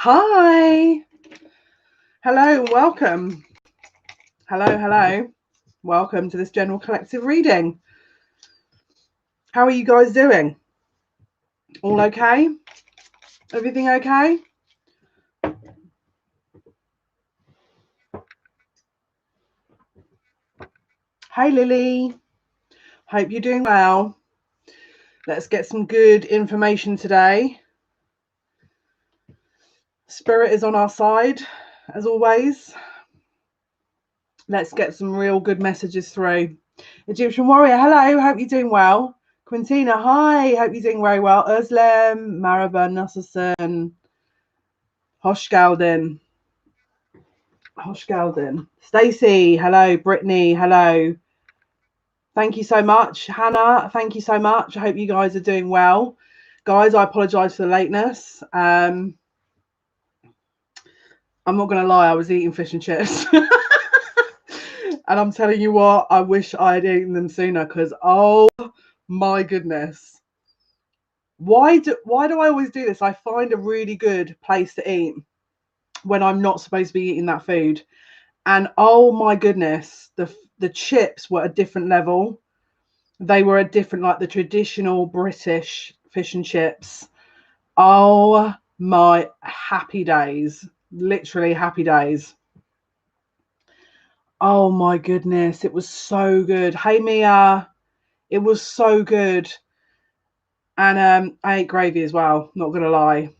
Hi. Hello and welcome. Hello. Welcome to this general collective reading. How are you guys doing? All okay? Everything okay? Hey Lily. Hope you're doing well. Let's get some good information today. Spirit is on our side, as always. Let's get some real good messages through. Egyptian Warrior, hello. Hope you're doing well. Quintina, hi. Hope you're doing very well. Özlem, Maraba, Nasserson, Hoshgalden. Stacey, hello. Brittany, hello. Thank you so much. Hannah, thank you so much. I hope you guys are doing well. Guys, I apologise for the lateness. I'm not going to lie, I was eating fish and chips. And I'm telling you what, I wish I had eaten them sooner because, oh my goodness. Why do I always do this? I find a really good place to eat when I'm not supposed to be eating that food. And oh my goodness, the chips were a different level. They were a different, like the traditional British fish and chips. Oh my happy days. Literally happy days. Oh my goodness, it was so good. Hey Mia, it was so good. And I ate gravy as well, not gonna lie.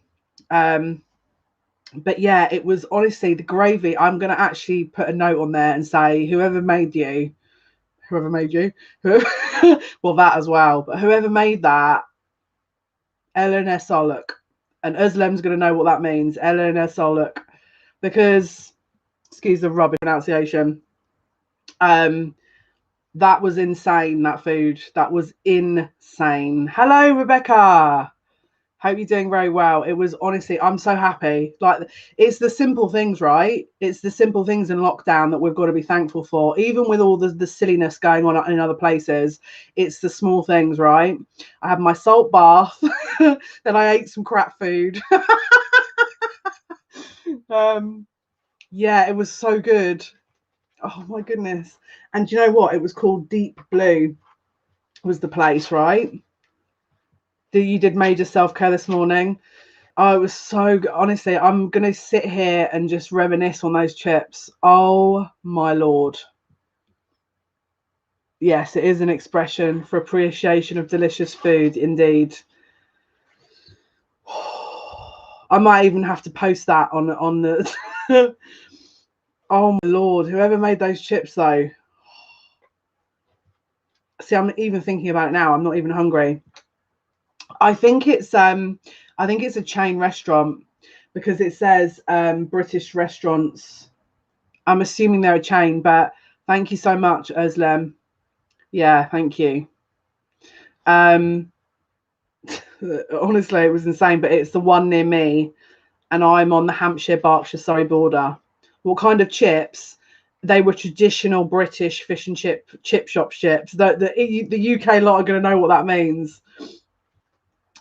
But yeah, it was honestly the gravy. I'm gonna actually put a note on there and say whoever made you, well, that as well, but whoever made that, Eleanor Soluk, and Özlem's gonna know what that means, Eleanor Soluk, because excuse the rubbish pronunciation. That was insane. That food, that was insane. Hello, Rebecca. Hope you're doing very well. It was honestly, I'm so happy. Like, it's the simple things, right? It's the simple things in lockdown that we've got to be thankful for. Even with all the silliness going on in other places, it's the small things, right? I had my salt bath, then I ate some crap food. Yeah, it was so good. Oh my goodness. And do you know what? It was called Deep Blue was the place, right? You did major self-care this morning. Oh, it was so good. Honestly, I'm going to sit here and just reminisce on those chips. Oh my Lord. Yes, it is an expression for appreciation of delicious food, indeed. I might even have to post that on the oh my Lord, whoever made those chips though. See, I'm even thinking about it now. I'm not even hungry. I think it's a chain restaurant because it says British restaurants. I'm assuming they're a chain, but thank you so much, Özlem. Yeah, thank you. Honestly, it was insane, but it's the one near me, and I'm on the Hampshire-Berkshire-Surrey border. What kind of chips? They were traditional British fish and chip shop chips. The UK lot are going to know what that means.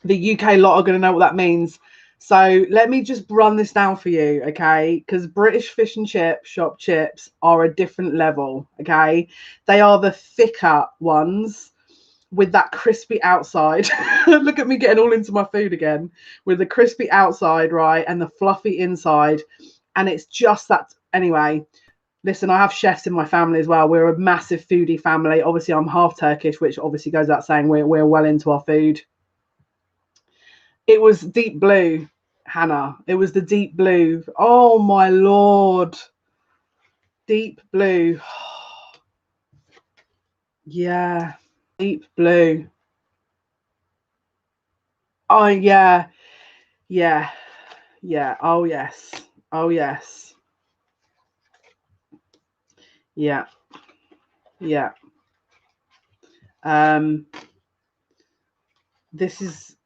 The UK lot are going to know what that means. So let me just run this down for you, okay? Because British fish and chip shop chips are a different level, okay? They are the thicker ones with that crispy outside. Look at me getting all into my food again. With the crispy outside, right? And the fluffy inside. And it's just that. Anyway, listen, I have chefs in my family as well. We're a massive foodie family. Obviously, I'm half Turkish, which obviously goes without saying we're well into our food. It was Deep Blue, Hannah. It was the Deep Blue. Oh my Lord. Deep Blue. Yeah. Deep Blue. Oh yeah. Yeah. Yeah. Oh yes. Oh yes. Yeah. Yeah. This is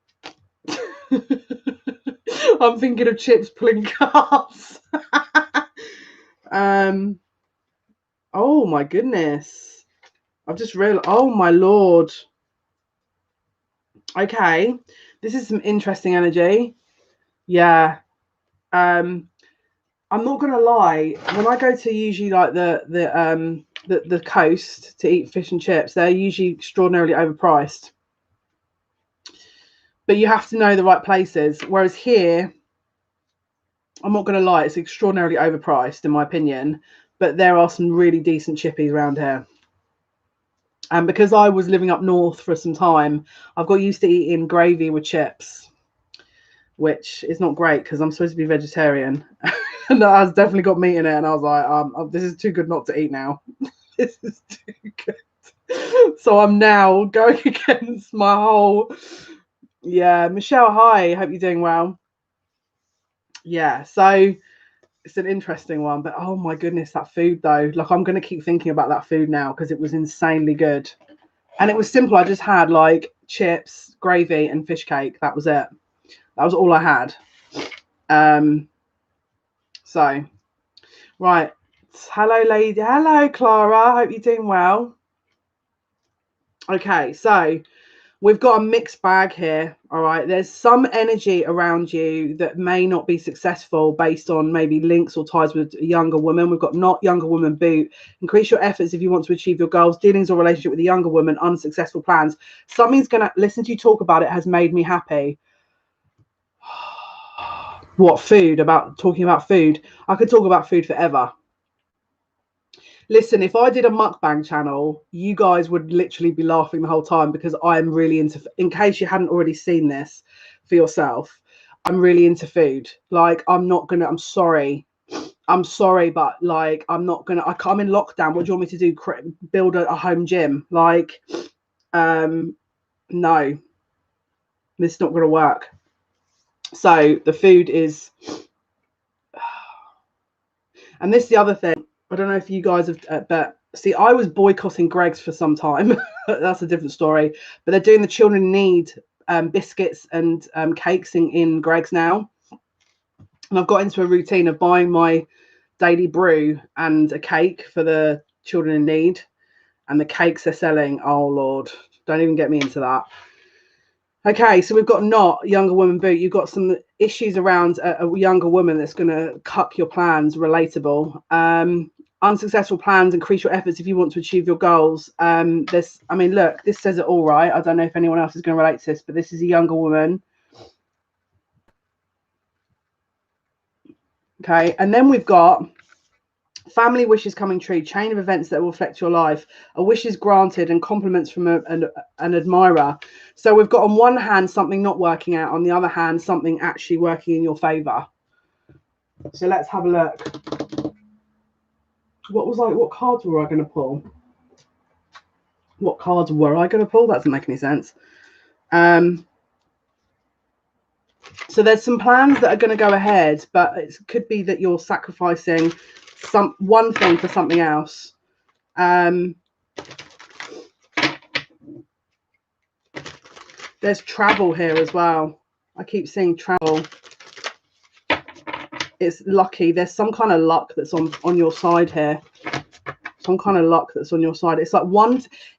I'm thinking of chips pulling cars. Oh my goodness. I've just realized, oh my Lord. Okay. This is some interesting energy. Yeah. I'm not gonna lie, when I go to usually like the coast to eat fish and chips, they're usually extraordinarily overpriced. But you have to know the right places. Whereas here, I'm not gonna lie, it's extraordinarily overpriced in my opinion. But there are some really decent chippies around here. And because I was living up north for some time, I've got used to eating gravy with chips, which is not great because I'm supposed to be vegetarian. And that has definitely got meat in it. And I was like, this is too good not to eat now. This is too good. So I'm now going against my whole... Yeah, Michelle, hi. Hope you're doing well. Yeah, so it's an interesting one. But oh my goodness, that food though. Like, I'm going to keep thinking about that food now because it was insanely good. And it was simple. I just had like chips, gravy, and fish cake. That was it. That was all I had. So, right. Hello, lady. Hello, Clara. Hope you're doing well. Okay, so we've got a mixed bag here. All right. There's some energy around you that may not be successful based on maybe links or ties with a younger woman. We've got not younger woman boot. Increase your efforts if you want to achieve your goals. Dealings or relationship with a younger woman. Unsuccessful plans. Something's going to listen to you talk about it has made me happy. What food? About talking about food. I could talk about food forever. Listen, if I did a mukbang channel, you guys would literally be laughing the whole time because I'm really into, in case you hadn't already seen this for yourself, I'm really into food. Like, I'm sorry, but like, I'm in lockdown. What do you want me to do? Build a home gym? Like, no, this is not going to work. So the food is, and this is the other thing. I don't know if you guys have, but see, I was boycotting Greggs for some time. That's a different story. But they're doing the children in need biscuits and cakes in Greggs now. And I've got into a routine of buying my daily brew and a cake for the children in need. And the cakes they're selling, oh Lord, don't even get me into that. Okay, so we've got not younger woman boot. You've got some issues around a younger woman that's going to cuck your plans. Relatable. Unsuccessful plans. Increase your efforts if you want to achieve your goals. Look, this says it all right. I don't know if anyone else is going to relate to this, but this is a younger woman. Okay, and then we've got family wishes coming true, chain of events that will affect your life, a wish is granted, and compliments from an admirer. So we've got on one hand something not working out, on the other hand something actually working in your favor. So let's have a look. What cards were I going to pull? What cards were I going to pull? That doesn't make any sense. So there's some plans that are going to go ahead, but it could be that you're sacrificing one thing for something else. There's travel here as well. I keep seeing travel. It's lucky. There's some kind of luck that's on your side here. Some kind of luck that's on your side. It's like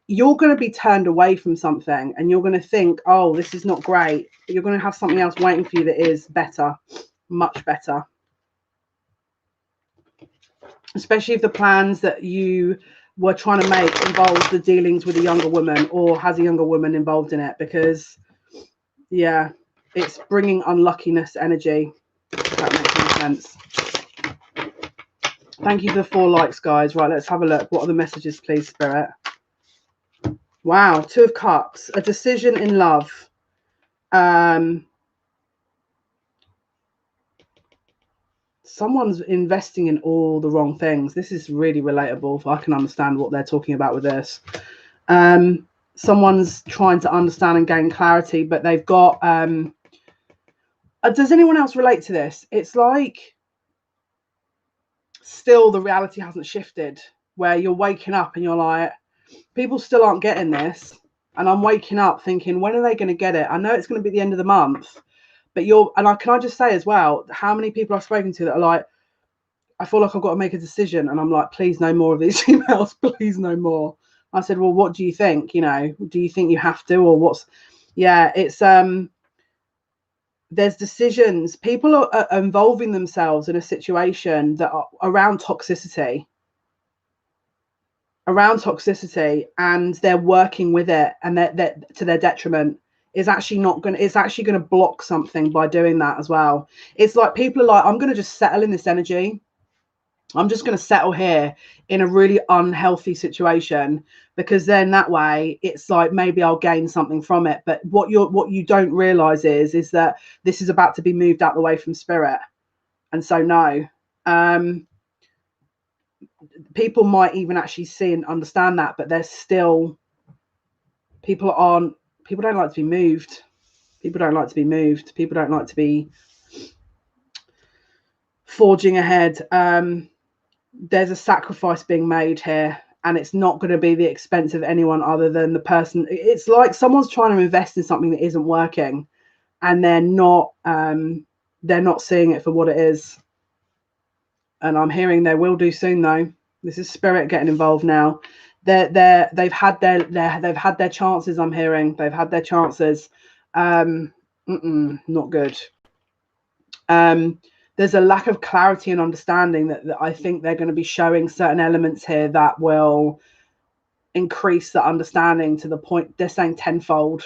you're going to be turned away from something and you're going to think, oh, this is not great. But you're going to have something else waiting for you that is better, much better. Especially if the plans that you were trying to make involve the dealings with a younger woman or has a younger woman involved in it, because yeah, it's bringing unluckiness energy. If that makes any sense. Thank you for the 4 likes, guys. Right, let's have a look. What are the messages, please, Spirit? Wow, 2 of Cups, a decision in love. Someone's investing in all the wrong things. This is really relatable. If I can understand what they're talking about with this. Someone's trying to understand and gain clarity, but they've got... does anyone else relate to this? It's like still the reality hasn't shifted, where you're waking up and you're like, people still aren't getting this. And I'm waking up thinking, when are they going to get it? I know it's going to be the end of the month. But can I just say as well, how many people I've spoken to that are like, I feel like I've got to make a decision. And I'm like, please no more of these emails, please no more. I said, well, what do you think? You know, do you think you have to, or what's, yeah, it's, there's decisions. People are involving themselves in a situation that are around toxicity, and they're working with it, and they're to their detriment. Is actually not going to, it's actually going to block something by doing that as well. It's like people are like, I'm going to just settle in this energy. I'm just going to settle here in a really unhealthy situation, because then that way it's like maybe I'll gain something from it. But what you don't realize is that this is about to be moved out the way from spirit. And so no, people might even actually see and understand that, but there's still people don't like to be moved. People don't like to be moved. People don't like to be forging ahead. There's a sacrifice being made here, and it's not going to be the expense of anyone other than the person. It's like someone's trying to invest in something that isn't working, and they're not seeing it for what it is. And I'm hearing they will do soon, though. This is spirit getting involved now. They've had their chances. I'm hearing they've had their chances. Not good. There's a lack of clarity and understanding that I think they're going to be showing certain elements here that will increase the understanding to the point they're saying tenfold.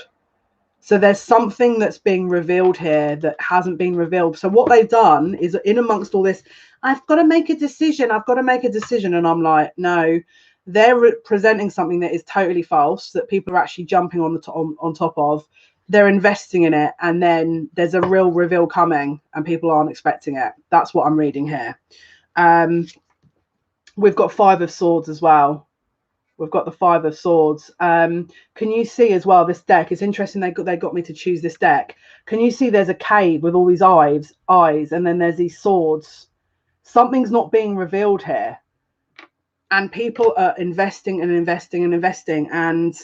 So there's something that's being revealed here that hasn't been revealed. So what they've done is, in amongst all this, I've got to make a decision. And I'm like, no, they're presenting something that is totally false, that people are actually jumping on top of. They're investing in it, and then there's a real reveal coming, and people aren't expecting it. That's what I'm reading here. We've got 5 of Swords as well. We've got the 5 of Swords. Can you see as well, this deck? It's interesting they got me to choose this deck. Can you see there's a cave with all these eyes, and then there's these swords? Something's not being revealed here. And people are investing, and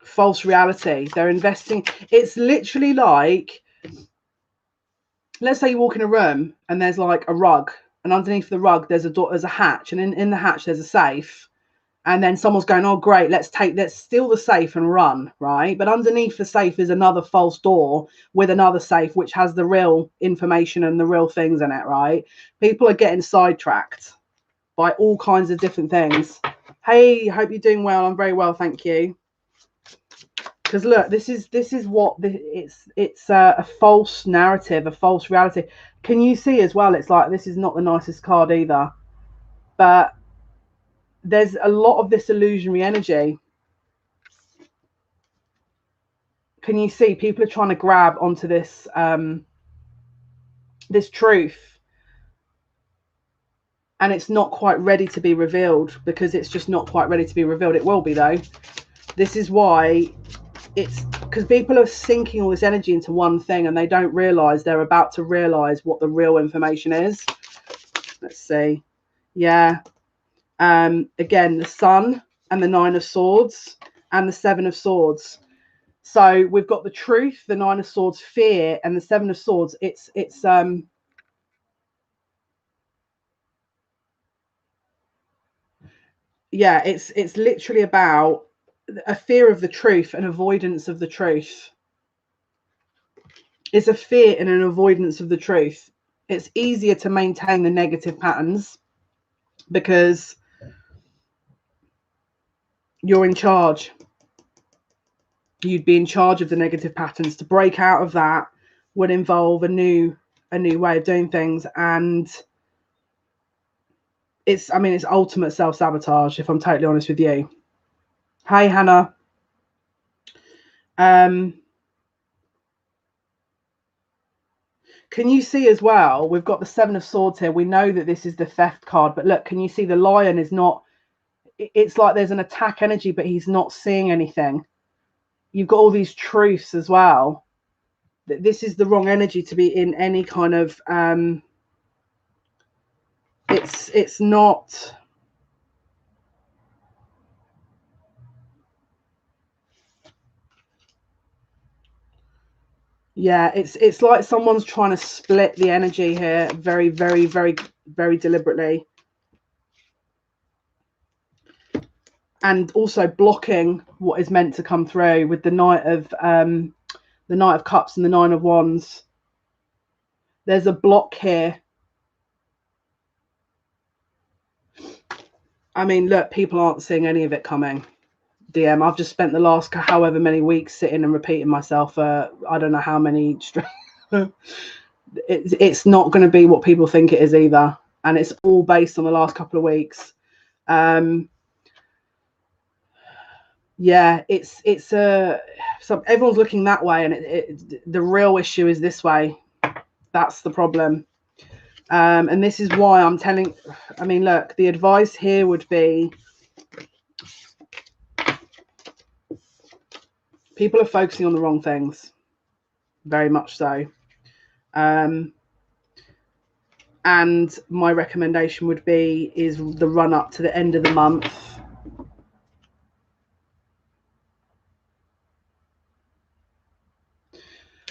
false reality. They're investing. It's literally like, let's say you walk in a room and there's like a rug, and underneath the rug there's a door, there's a hatch, and in the hatch there's a safe, and then someone's going, oh great, let's steal the safe and run, right? But underneath the safe is another false door with another safe which has the real information and the real things in it, right? People are getting sidetracked by all kinds of different things. Hey, hope you're doing well. I'm very well, thank you. Because look, this is what it's a false narrative, a false reality. Can you see as well? It's like, this is not the nicest card either, but there's a lot of this illusionary energy. Can you see people are trying to grab onto this this truth, and it's not quite ready to be revealed, because it's just not quite ready to be revealed. It will be though. This is why. It's because people are sinking all this energy into one thing, and they don't realize they're about to realize what the real information is. Let's see. Yeah. Again, the Sun and the 9 of Swords and the 7 of Swords. So we've got the truth, the 9 of Swords, fear, and the 7 of Swords. It's yeah, it's literally about a fear of the truth and avoidance of the truth. It's a fear and an avoidance of the truth. It's easier to maintain the negative patterns because you're in charge. You'd be in charge of the negative patterns. To break out of that would involve a new way of doing things, and it's ultimate self-sabotage, if I'm totally honest with you. Hi Hannah. Can you see as well, we've got the 7 of Swords here. We know that this is the theft card, but look, can you see the Lion is not, it's like there's an attack energy, but he's not seeing anything. You've got all these truths as well. This is the wrong energy to be in any kind of it's not. Yeah, it's like someone's trying to split the energy here very, very, very, very deliberately, and also blocking what is meant to come through with the Knight of The Knight of Cups and the Nine of Wands. There's a block here. I mean, look, people aren't seeing any of it coming. DM, I've just spent the last however many weeks sitting and repeating myself. I don't know how many. It's not going to be what people think it is either. And it's all based on the last couple of weeks. Yeah, so everyone's looking that way, and the real issue is this way. That's the problem. And this is why I'm telling, I mean, look, the advice here would be people are focusing on the wrong things, very much so. And my recommendation would be is the run up to the end of the month.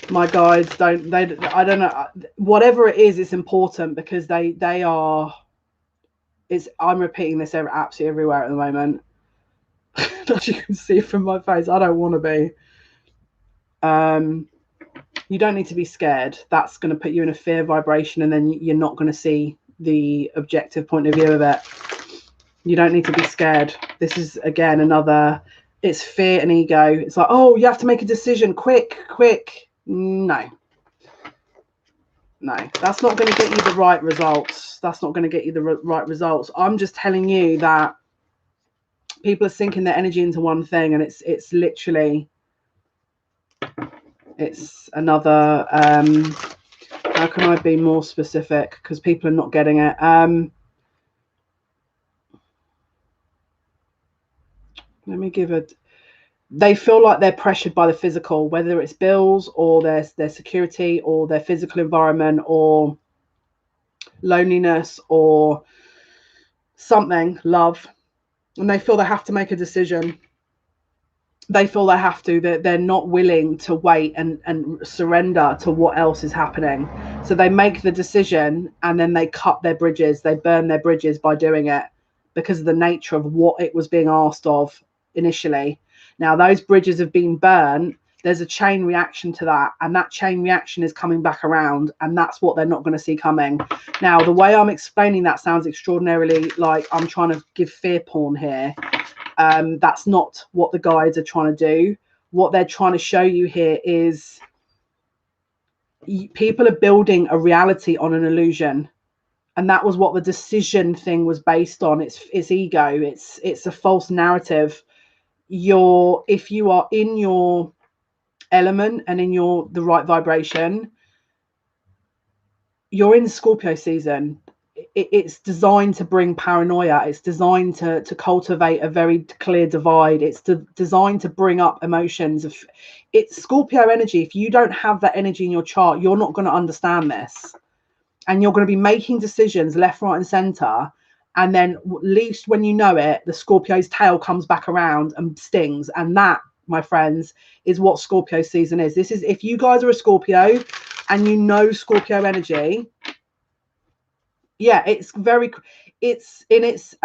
My guides I don't know, whatever it is, it's important because they are, I'm repeating this absolutely everywhere at the moment. As you can see from my face, I don't want to be. You don't need to be scared. That's going to put you in a fear vibration, and then you're not going to see the objective point of view of it. You don't need to be scared. This is, again, another, it's fear and ego. It's like, oh, you have to make a decision quick. No, that's not going to get you the right results. That's not going to get you the right results. I'm just telling you that people are sinking their energy into one thing, and it's literally, it's another, how can I be more specific, because people are not getting it. Let me give it. They feel like they're pressured by the physical, whether it's bills or their security or their physical environment or loneliness or something, love, and they feel they have to make a decision. They feel they have to, they're not willing to wait and surrender to what else is happening. So they make the decision and then they cut their bridges, they burn their bridges by doing it because of the nature of what it was being asked of initially. Now those bridges have been burned, there's a chain reaction to that, and that chain reaction is coming back around, and that's what they're not going to see coming. Now the way I'm explaining that sounds extraordinarily like I'm trying to give fear porn here. That's not what the guides are trying to do. What they're trying to show you here is people are building a reality on an illusion, and that was what the decision thing was based on. It's ego. It's a false narrative. If you are in your element and in the right vibration, you're in Scorpio season. It's designed to bring paranoia. It's designed to cultivate a very clear divide. It's designed to bring up emotions. It's Scorpio energy. If you don't have that energy in your chart, you're not going to understand this, and you're going to be making decisions left, right, and center. And then, at least when you know it, the Scorpio's tail comes back around and stings. And that, my friends, is what Scorpio season is. This is, if you guys are a Scorpio and you know Scorpio energy, yeah, it's in its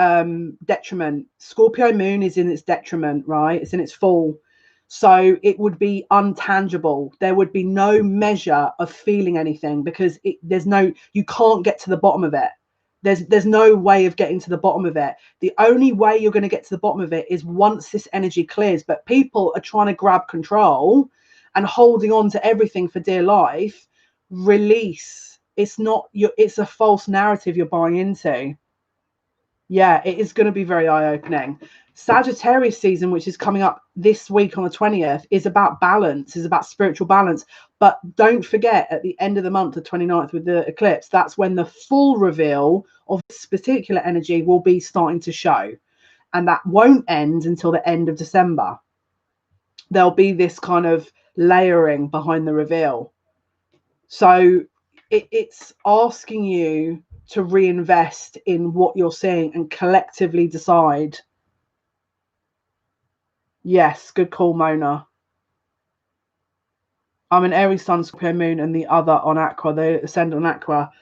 detriment. Scorpio moon is in its detriment, right? It's in its fall. So it would be untangible. There would be no measure of feeling anything because you can't get to the bottom of it. There's no way of getting to the bottom of it. The only way you're going to get to the bottom of it is once this energy clears. But people are trying to grab control and holding on to everything for dear life. Release. It's a false narrative you're buying into. Yeah, it is going to be very eye-opening. Sagittarius season, which is coming up this week on the 20th, is about balance, is about spiritual balance. But don't forget, at the end of the month, the 29th, with the eclipse, that's when the full reveal of this particular energy will be starting to show. And that won't end until the end of December. There'll be this kind of layering behind the reveal. So it's asking you to reinvest in what you're seeing and collectively decide. Yes, good call, Mona. I'm an Aries Sun, Scorpio Moon, and the other on Aqua. They ascend on Aqua.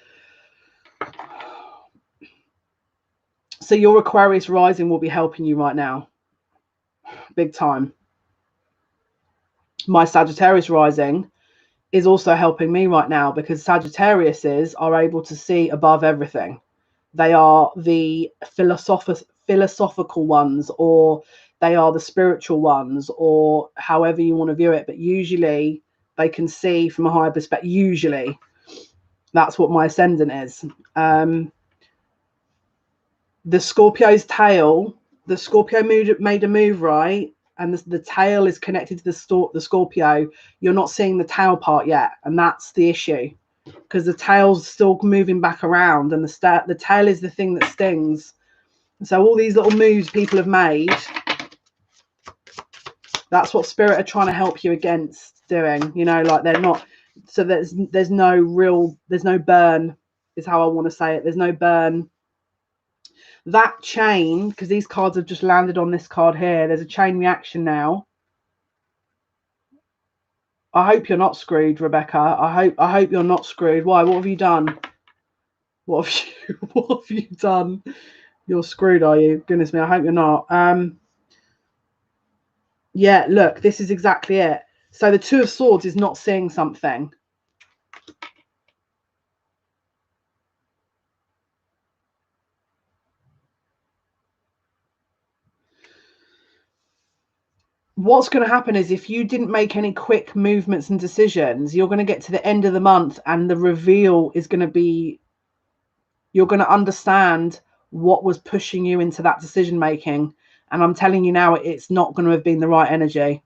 So your Aquarius rising will be helping you right now. Big time. My Sagittarius rising is also helping me right now, because Sagittariuses are able to see above everything. They are the philosophical ones, or they are the spiritual ones, or however you want to view it. But usually they can see from a higher perspective. Usually that's what my ascendant is. The Scorpio's tail, the Scorpio made a move, right? And the tail is connected to the Scorpio. You're not seeing the tail part yet, and that's the issue, because the tail's still moving back around, and the tail is the thing that stings. So all these little moves people have made, that's what spirit are trying to help you against doing. You know, like they're not. So there's no burn, is how I want to say it. There's no burn. That chain, because these cards have just landed on this card here, there's a chain reaction now. I hope you're not screwed, Rebecca. I hope you're not screwed. Why? What have you done? What have you done? You're screwed, are you? Goodness me, I hope you're not. Yeah, look, this is exactly it. So the Two of Swords is not seeing something. What's going to happen is, if you didn't make any quick movements and decisions, you're going to get to the end of the month and the reveal is going to be, you're going to understand what was pushing you into that decision making. And I'm telling you now, it's not going to have been the right energy.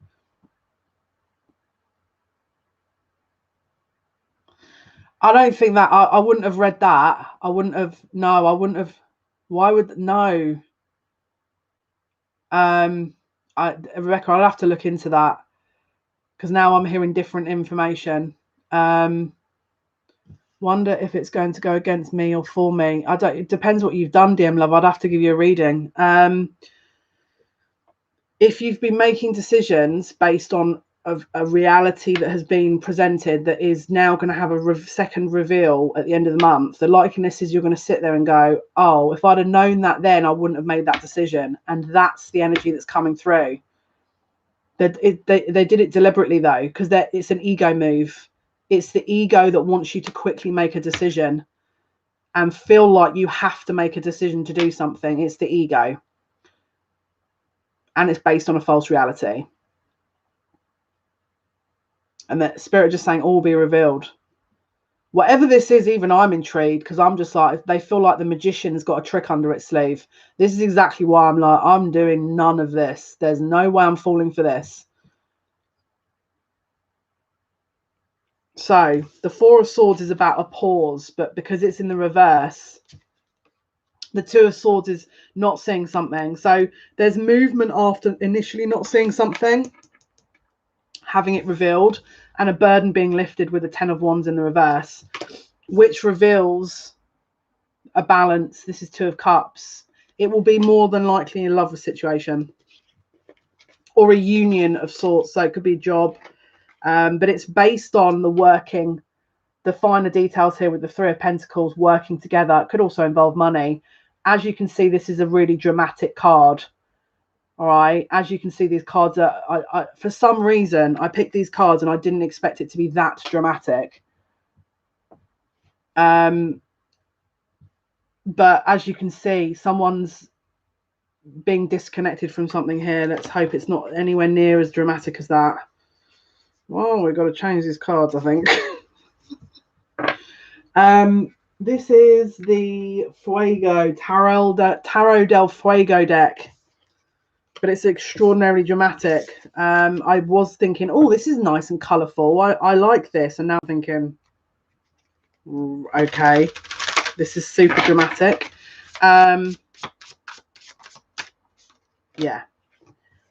I don't think that I wouldn't have read that. I wouldn't have. No, I wouldn't have. Why would no? Rebecca, I'll have to look into that, because now I'm hearing different information. Wonder if it's going to go against me or for me. I don't. It depends what you've done, DM love. I'd have to give you a reading. If you've been making decisions based on a reality that has been presented that is now going to have a second reveal at the end of the month, the likeliness is you're going to sit there and go, oh, if I'd have known that then, I wouldn't have made that decision. And that's the energy that's coming through. They did it deliberately, though, because it's an ego move. It's the ego that wants you to quickly make a decision and feel like you have to make a decision to do something. It's the ego. And it's based on a false reality. And that spirit just saying all will be revealed. Whatever this is, even I'm intrigued, because I'm just like, they feel like the magician's got a trick under its sleeve. This is exactly why I'm like, I'm doing none of this. There's no way I'm falling for this. So the Four of Swords is about a pause, but because it's in the reverse, the Two of Swords is not seeing something. So there's movement after initially not seeing something, having it revealed, and a burden being lifted with the Ten of Wands in the reverse, which reveals a balance. This is Two of Cups. It will be more than likely a love situation or a union of sorts. So it could be a job, but it's based on the finer details here with the Three of Pentacles working together. It could also involve money. As you can see, this is a really dramatic card. All right. As you can see, these cards are, for some reason, I picked these cards and I didn't expect it to be that dramatic. But as you can see, someone's being disconnected from something here. Let's hope it's not anywhere near as dramatic as that. Well, we've got to change these cards, I think. This is the Fuego Tarot del Fuego deck, but it's extraordinarily dramatic. I was thinking, oh, this is nice and colourful. I like this, and now I'm thinking, okay, this is super dramatic. Yeah,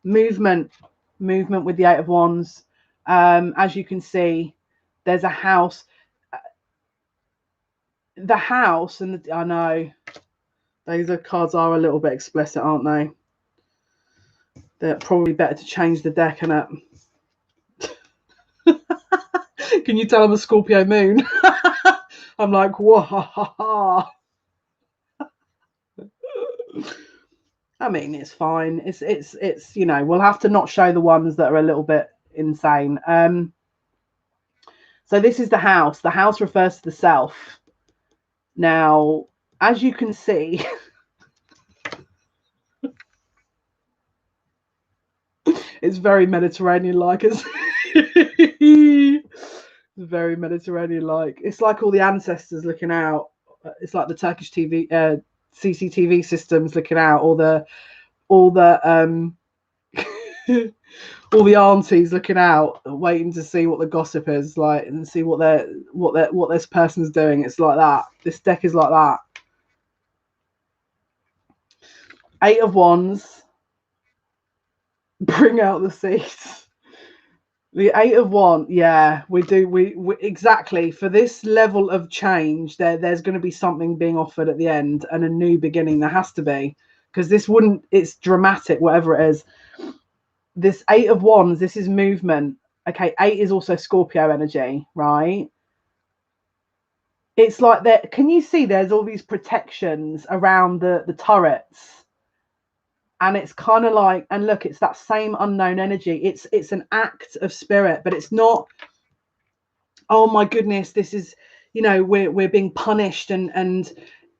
movement with the Eight of Wands. As you can see, there's a house. The house and I know those cards are a little bit explicit, aren't they? They're probably better to change the deck, innit? Can you tell I'm a Scorpio moon? I'm like, whoa. I mean, it's fine. It's you know, we'll have to not show the ones that are a little bit insane. So this is the house. The house refers to the self. Now, as you can see, it's very Mediterranean-like. It's very Mediterranean-like. It's like all the ancestors looking out. It's like the Turkish TV, CCTV systems looking out. All the all the aunties looking out, waiting to see what the gossip is like and see what this person's doing. It's like that. This deck is like that. 8 of Wands. Bring out the seats. The 8 of Wands. Yeah, we do. We exactly for this level of change. There's going to be something being offered at the end and a new beginning. There has to be, because this wouldn't. It's dramatic, whatever it is. This 8 of Wands. This is movement. Okay, 8 is also Scorpio energy, right? It's like that. Can you see? There's all these protections around the turrets. And it's kind of like, and look, it's that same unknown energy. It's an act of spirit, but it's not, oh my goodness, this is, you know, we're being punished and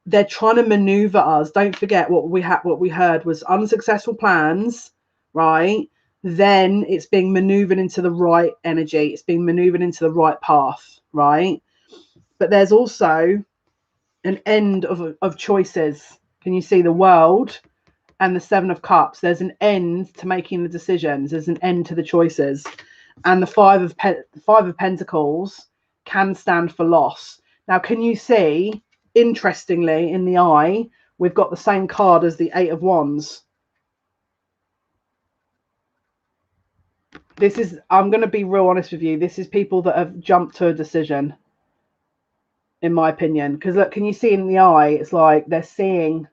they're trying to maneuver us. Don't forget what we heard was unsuccessful plans, right? Then it's being maneuvered into the right energy. It's being maneuvered into the right path, right? But there's also an end of choices. Can you see the World? And the 7 of Cups, there's an end to making the decisions. There's an end to the choices. And the 5 of Pentacles can stand for loss. Now, can you see, interestingly, in the eye, we've got the same card as the 8 of Wands. This is, I'm going to be real honest with you, this is people that have jumped to a decision, in my opinion. Because look, can you see in the eye, it's like they're seeing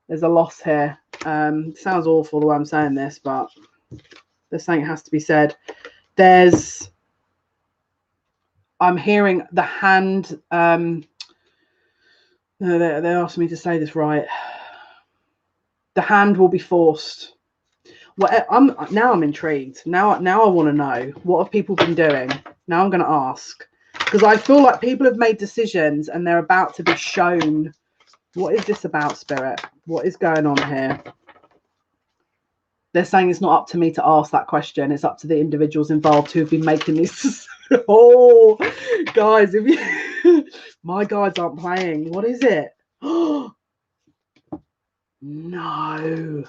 there's a loss here. Sounds awful the way I'm saying this, but there's something has to be said. I'm hearing the hand. No, they asked me to say this right. The hand will be forced. Well, I'm intrigued. Now I want to know, what have people been doing? Now I'm going to ask, because I feel like people have made decisions and they're about to be shown. What is this about, Spirit? What is going on here? They're saying it's not up to me to ask that question. It's up to the individuals involved who have been making these. Oh, guys, if you, my guides aren't playing. What is it? Oh, no.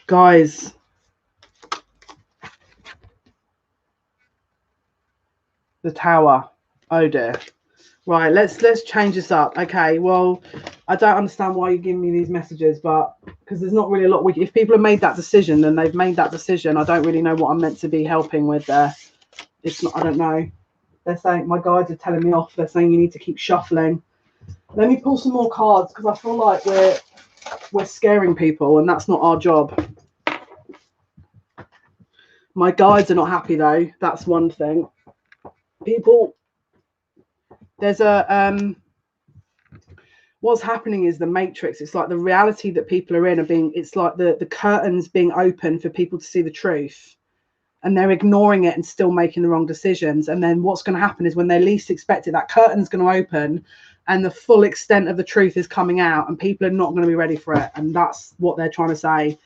Guys. The Tower. Oh, dear. Right, let's change this up. Okay, well, I don't understand why you're giving me these messages, but because there's not really a lot if people have made that decision, then they've made that decision. I don't really know what I'm meant to be helping with there. It's not, I don't know. They're saying, my guides are telling me off. They're saying you need to keep shuffling. Let me pull some more cards, because I feel like we're scaring people, and that's not our job. My guides are not happy though. That's one thing. People, there's a what's happening is the matrix. It's like the reality that people are in are being, it's like the curtains being open for people to see the truth, and they're ignoring it and still making the wrong decisions. And then what's going to happen is when they least expect it, that curtain's going to open and the full extent of the truth is coming out, and people are not going to be ready for it. And that's what they're trying to say.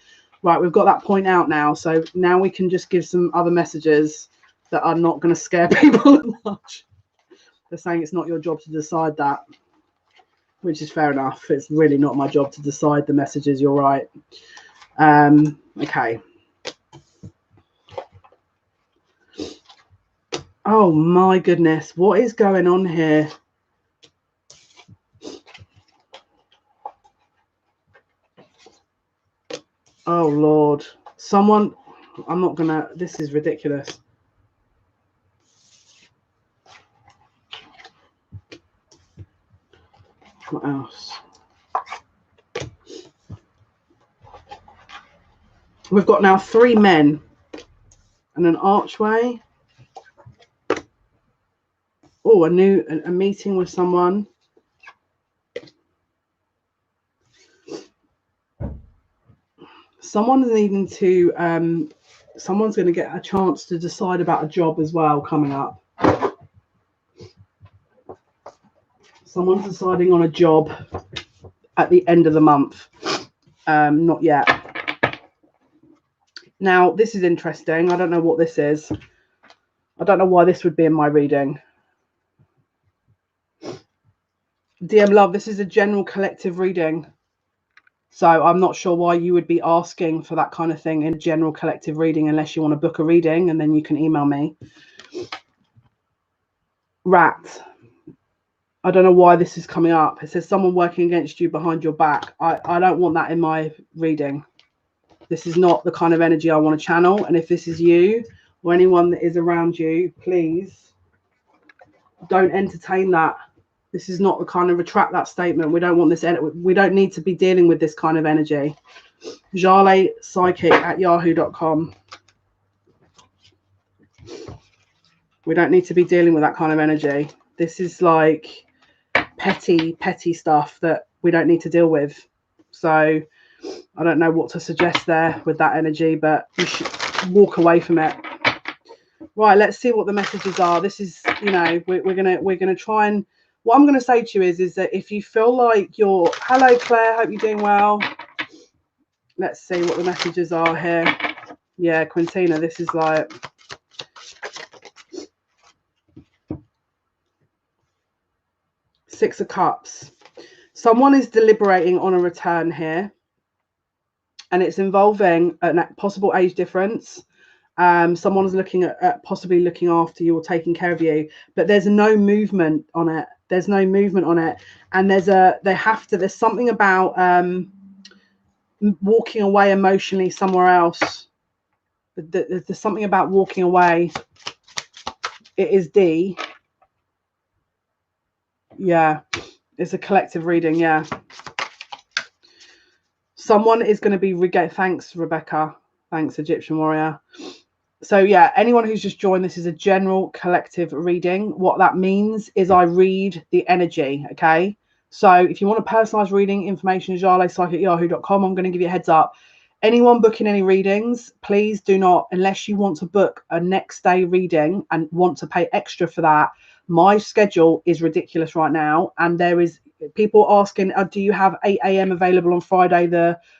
Right, we've got that point out now, so now we can just give some other messages that are not going to scare people much. They're saying it's not your job to decide that, which is fair enough. It's really not my job to decide the messages. You're right. Okay. Oh my goodness, what is going on here? Oh Lord, someone, I'm not gonna, this is ridiculous. What else? We've got now 3 men and an archway. Oh, a meeting with someone. Someone's needing to Someone's going to get a chance to decide about a job as well coming up. Someone's deciding on a job at the end of the month. Not yet. Now, this is interesting. I don't know what this is. I don't know why this would be in my reading. DM Love, this is a general collective reading. So I'm not sure why you would be asking for that kind of thing in a general collective reading unless you want to book a reading, and then you can email me. Rat. I don't know why this is coming up. It says someone working against you behind your back. I don't want that in my reading. This is not the kind of energy I want to channel. And if this is you or anyone that is around you, please don't entertain that. This is not the kind of, retract that statement. We don't want this. We don't need to be dealing with this kind of energy. Jale psychic@yahoo.com. We don't need to be dealing with that kind of energy. This is like petty stuff that we don't need to deal with. So I don't know what to suggest there with that energy, but you should walk away from it. Right, let's see what the messages are. This is, you know, we're gonna try and, what I'm gonna say to you is that if you feel like you're, hello Claire, hope you're doing well. Let's see what the messages are here. Yeah, Quintina, this is like, Six of Cups. Someone is deliberating on a return here, and it's involving a possible age difference. Someone's looking at possibly looking after you or taking care of you, but there's no movement on it. There's no movement on it, and there's something about walking away emotionally somewhere else. There's something about walking away. It is D. Yeah, it's a collective reading. Yeah, someone is going to be thanks Rebecca, thanks Egyptian Warrior. So yeah, anyone who's just joined, this is a general collective reading. What that means is I read the energy, okay? So if you want a personalized reading, information is jalespsychic@yahoo.com. I'm going to give you a heads up. Anyone booking any readings, please do not, unless you want to book a next day reading and want to pay extra for that. My schedule is ridiculous right now, and there is people asking, do you have 8 a.m. available on Friday,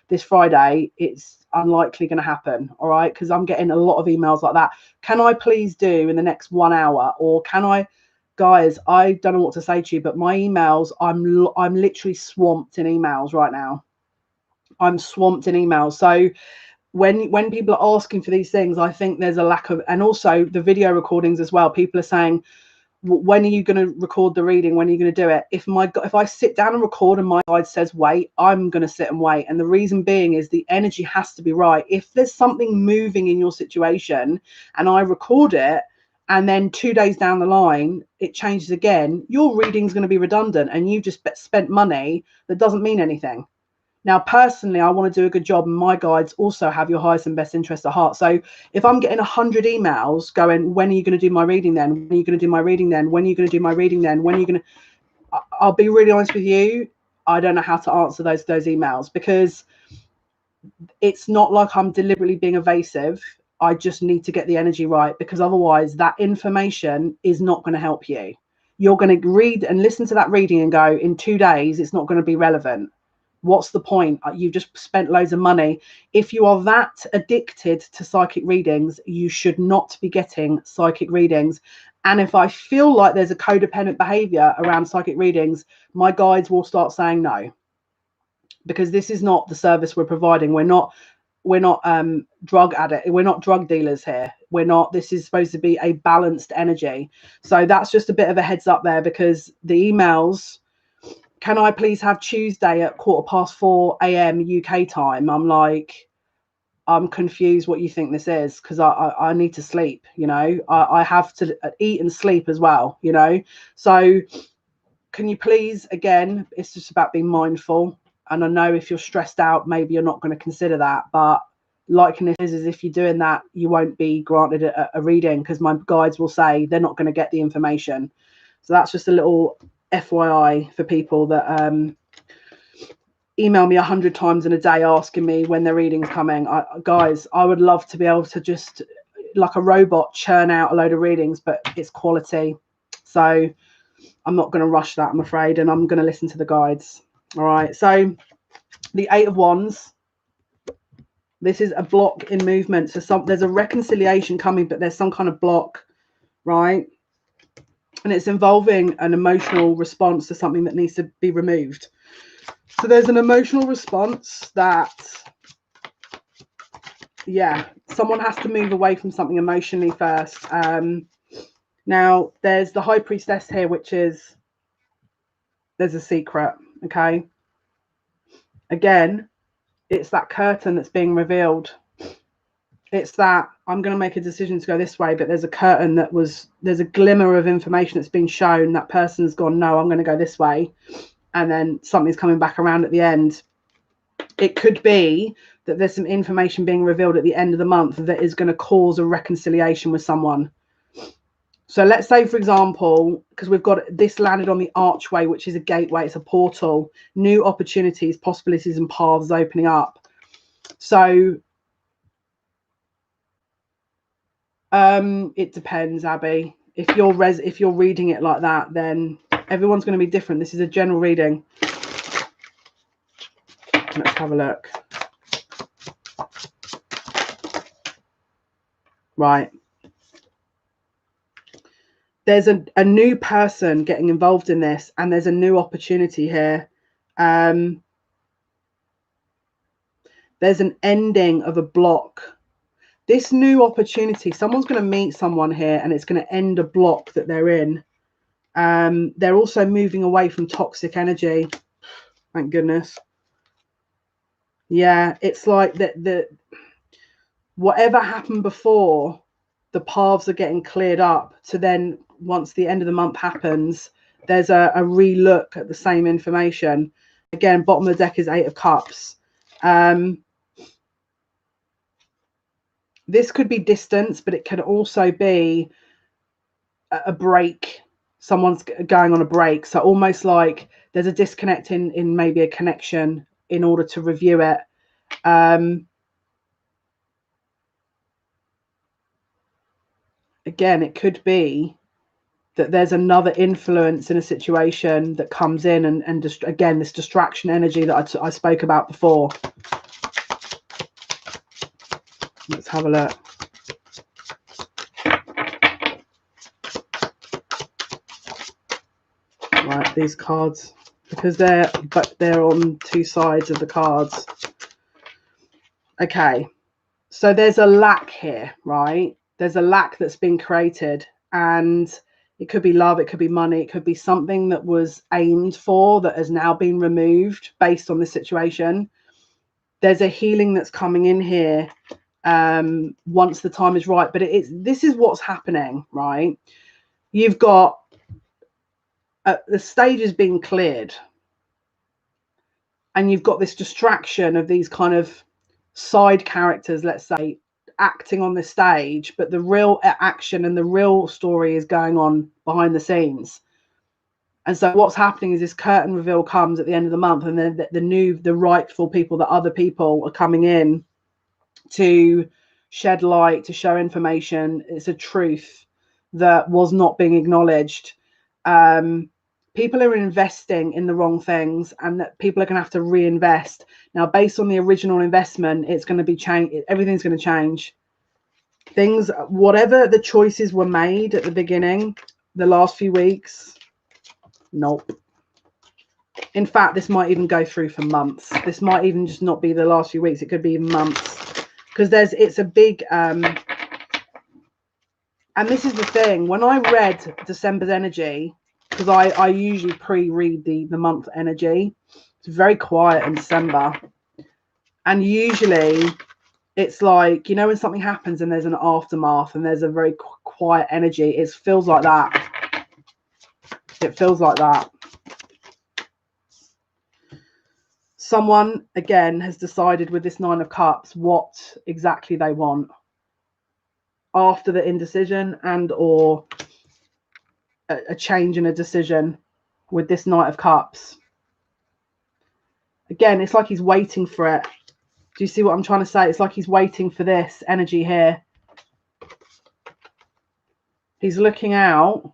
this Friday? It's unlikely going to happen, all right, because I'm getting a lot of emails like that. Can I please do in the next 1 hour, or can I, guys, I don't know what to say to you, but my emails, I'm literally swamped in emails right now. I'm swamped in emails. So when people are asking for these things, I think there's a lack of, and also the video recordings as well. People are saying, when are you going to record the reading? When are you going to do it? If I sit down and record and my guide says wait, I'm going to sit and wait. And the reason being is the energy has to be right. If there's something moving in your situation and I record it, and then 2 days down the line it changes again, your reading's going to be redundant, and you just spent money that doesn't mean anything. Now, personally, I want to do a good job, and my guides also have your highest and best interest at heart. So if I'm getting 100 emails going, when are you going to do my reading then? When are you going to do my reading then? When are you going to do my reading then? When are you going to... I'll be really honest with you. I don't know how to answer those emails, because it's not like I'm deliberately being evasive. I just need to get the energy right, because otherwise that information is not going to help you. You're going to read and listen to that reading and go, in 2 days, it's not going to be relevant. What's the point? You've just spent loads of money. If you are that addicted to psychic readings, you should not be getting psychic readings. And if I feel like there's a codependent behavior around psychic readings, my guides will start saying no, because this is not the service we're providing. We're not drug addict. We're not drug dealers here. This is supposed to be a balanced energy. So that's just a bit of a heads up there, because the emails, can I please have Tuesday at 4:15 a.m. UK time? I'm like, I'm confused what you think this is, because I need to sleep, you know. I have to eat and sleep as well, you know. So can you please, again, it's just about being mindful. And I know if you're stressed out, maybe you're not going to consider that. But likeliness is if you're doing that, you won't be granted a reading, because my guides will say they're not going to get the information. So that's just a little FYI for people that email me 100 times in a day asking me when their reading's coming. Guys, I would love to be able to just, like a robot, churn out a load of readings, but it's quality. So I'm not going to rush that, I'm afraid, and I'm going to listen to the guides. All right. So the Eight of Wands. This is a block in movement. So there's a reconciliation coming, but there's some kind of block, right? And it's involving an emotional response to something that needs to be removed. So there's an emotional response that, yeah, someone has to move away from something emotionally first. Now, there's the High Priestess here, which is, there's a secret, okay? Again, it's that curtain that's being revealed. It's that I'm going to make a decision to go this way, but there's a curtain that was, there's a glimmer of information that's been shown. That person's gone, no, I'm going to go this way. And then something's coming back around at the end. It could be that there's some information being revealed at the end of the month that is going to cause a reconciliation with someone. So let's say, for example, because we've got this landed on the archway, which is a gateway, it's a portal, new opportunities, possibilities and paths opening up. So it depends, Abby. If you're reading it like that, then everyone's going to be different. This is a general reading. Let's have a look. Right. There's a new person getting involved in this, and there's a new opportunity here. There's an ending of a block. This new opportunity, someone's going to meet someone here, and it's going to end a block that they're in. They're also moving away from toxic energy. Thank goodness. Yeah, it's like that. Whatever happened before, the paths are getting cleared up to then, once the end of the month happens, there's a re-look at the same information. Again, bottom of the deck is Eight of Cups. This could be distance, but it could also be a break. Someone's going on a break. So almost like there's a disconnect in maybe a connection in order to review it. Again, it could be that there's another influence in a situation that comes in and just, again, this distraction energy that I spoke about before. Let's have a look. Right, these cards, because they're on two sides of the cards. Okay, so there's a lack here, right? There's a lack that's been created, and it could be love, it could be money, it could be something that was aimed for that has now been removed based on the situation. There's a healing that's coming in here once the time is right, but this is what's happening, right? You've got the stage is being cleared, and you've got this distraction of these kind of side characters, let's say, acting on the stage, but the real action and the real story is going on behind the scenes. And so what's happening is this curtain reveal comes at the end of the month, and then the rightful people, the other people, are coming in to shed light, to show information. It's a truth that was not being acknowledged. People are investing in the wrong things, and that people are going to have to reinvest. Now, based on the original investment, it's going to be change. Everything's going to change. Things, whatever the choices were made at the beginning, the last few weeks, nope. In fact, this might even go through for months. This might even just not be the last few weeks. It could be even months, because it's a big. And this is the thing. When I read December's energy, because I usually pre-read the month energy, it's very quiet in December, and usually it's like, you know, when something happens and there's an aftermath and there's a very quiet energy, it feels like that. It feels like that. Someone, again, has decided with this Nine of Cups what exactly they want after the indecision and or a change in a decision with this Knight of Cups. Again, it's like he's waiting for it. Do you see what I'm trying to say? It's like he's waiting for this energy here. He's looking out,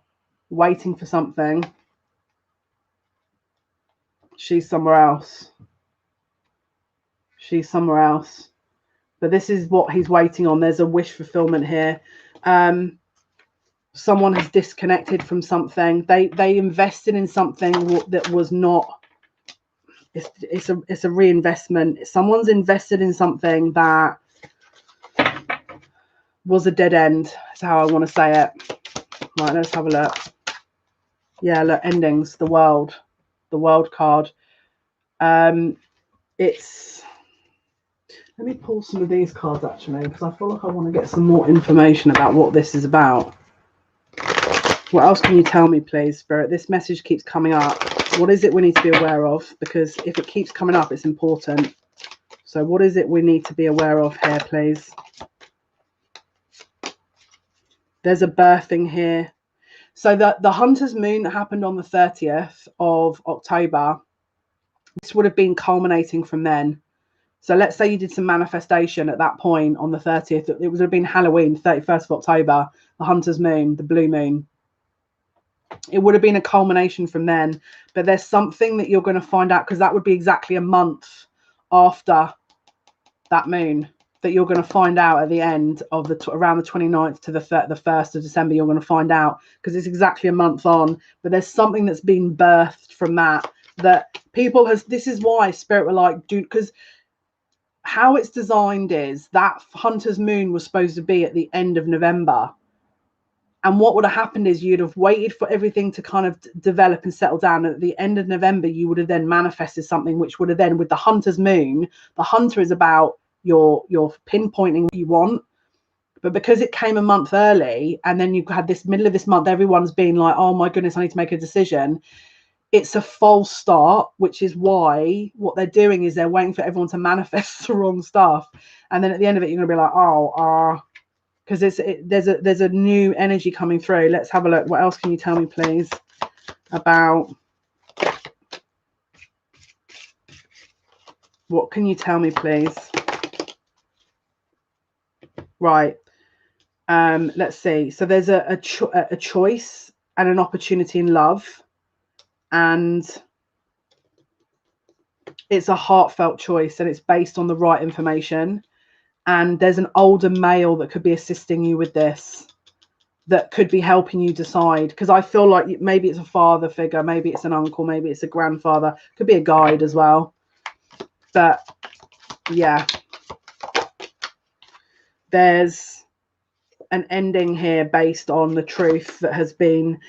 waiting for something. She's somewhere else. She's somewhere else. But this is what he's waiting on. There's a wish fulfillment here. Someone has disconnected from something. They invested in something that was not. It's a reinvestment. Someone's invested in something that was a dead end. That's how I want to say it. Right, let's have a look. Yeah, look, endings. The world card. It's. Let me pull some of these cards actually, because I feel like I want to get some more information about what this is about. What else can you tell me, please, Spirit? This message keeps coming up. What is it we need to be aware of? Because if it keeps coming up, it's important. So what is it we need to be aware of here, please? There's a birthing here. So the Hunter's Moon that happened on the 30th of October, this would have been culminating from then. So let's say you did some manifestation at that point on the 30th. It would have been Halloween, 31st of October, the Hunter's Moon, the blue moon. It would have been a culmination from then. But there's something that you're going to find out, because that would be exactly a month after that moon, that you're going to find out at the end of around the 29th to the 1st of December. You're going to find out, because it's exactly a month on. But there's something that's been birthed from that people has. This is why Spirit were like, dude, because how it's designed is that Hunter's Moon was supposed to be at the end of November. And what would have happened is you'd have waited for everything to kind of develop and settle down. And at the end of November, you would have then manifested something, which would have then, with the Hunter's Moon, the Hunter is about your pinpointing what you want. But because it came a month early, and then you had this middle of this month, everyone's been like, oh my goodness, I need to make a decision. It's a false start, which is why what they're doing is they're waiting for everyone to manifest the wrong stuff. And then at the end of it, you're going to be like, because there's a new energy coming through. Let's have a look. What else can you tell me, please, about what can you tell me, please? Right. Let's see. So there's a choice and an opportunity in love, and it's a heartfelt choice, and it's based on the right information. And there's an older male that could be assisting you with this, that could be helping you decide. Because I feel like maybe it's a father figure, maybe it's an uncle, maybe it's a grandfather, could be a guide as well. But yeah, there's an ending here based on the truth that has been.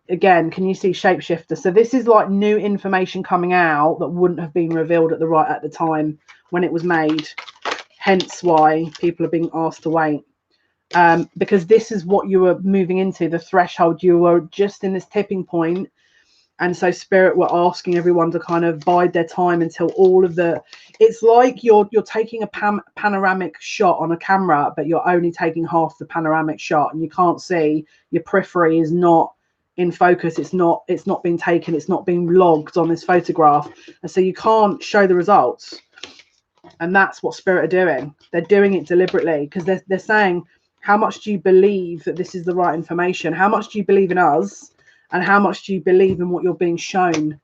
Again, can you see shapeshifter? So this is like new information coming out that wouldn't have been revealed at the time when it was made. Hence why people are being asked to wait, because this is what you were moving into, the threshold. You were just in this tipping point, and so Spirit were asking everyone to kind of bide their time until all of the. It's like you're taking a panoramic shot on a camera, but you're only taking half the panoramic shot, and you can't see. Your periphery is not in focus. It's not being taken. It's not being logged on this photograph, and so you can't show the results. And that's what Spirit are doing. They're doing it deliberately, because they're saying, how much do you believe that this is the right information? How much do you believe in us? And how much do you believe in what you're being shown?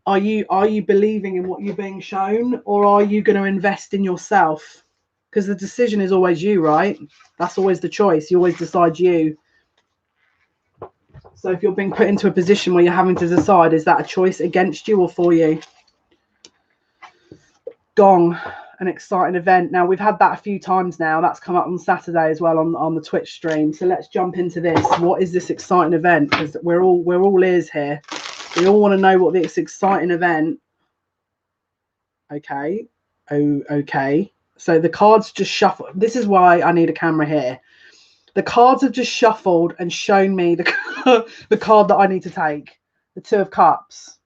Are you believing in what you're being shown, or are you going to invest in yourself? Because the decision is always you, right? That's always the choice. You always decide you. So if you're being put into a position where you're having to decide, is that a choice against you or for you? Gong, an exciting event. Now we've had that a few times now. That's come up on Saturday as well on the Twitch stream. So let's jump into this. What is this exciting event? Because we're all ears here. We all want to know what this exciting event. Okay. Okay. So the cards just shuffle. This is why I need a camera here. The cards have just shuffled and shown me the the card that I need to take. The Two of Cups.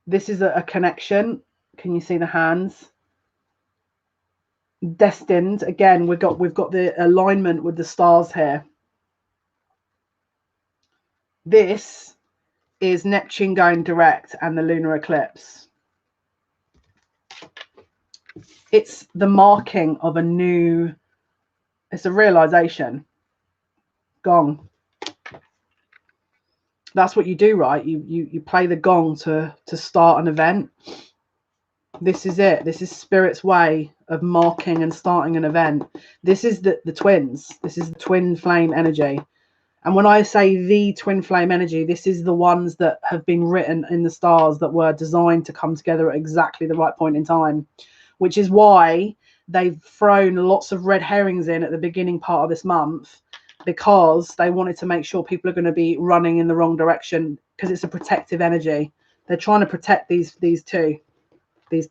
This is a connection. Can you see the hands? Destined. Again, we've got the alignment with the stars here. This is Neptune going direct and the lunar eclipse. It's the marking of a new, it's a realization. Gong. That's what you do, right? You play the gong to start an event. This is it. This is Spirit's way of marking and starting an event. This is the twins. This is the twin flame energy. And when I say the twin flame energy, this is the ones that have been written in the stars that were designed to come together at exactly the right point in time, which is why they've thrown lots of red herrings in at the beginning part of this month, because they wanted to make sure people are going to be running in the wrong direction, because it's a protective energy. They're trying to protect these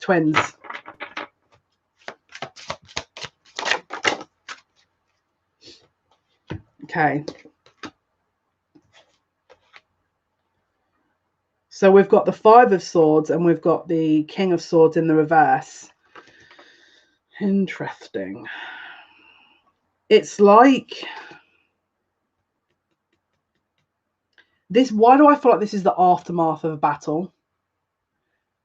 twins. Okay. So we've got the Five of Swords and we've got the King of Swords in the reverse. Interesting. It's like this. Why do I feel like this is the aftermath of a battle?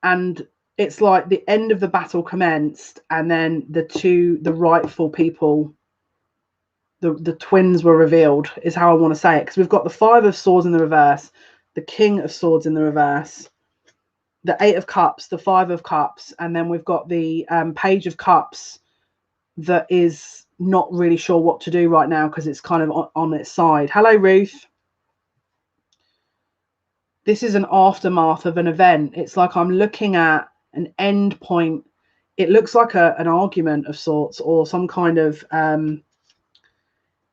And it's like the end of the battle commenced, and then the rightful people, the twins were revealed, is how I want to say it. Because we've got the Five of Swords in the reverse, the King of Swords in the reverse, the Eight of Cups, the Five of Cups, and then we've got the Page of Cups that is not really sure what to do right now because it's kind of on its side. Hello, Ruth. This is an aftermath of an event. It's like I'm looking at an end point. It looks like an argument of sorts, or some kind of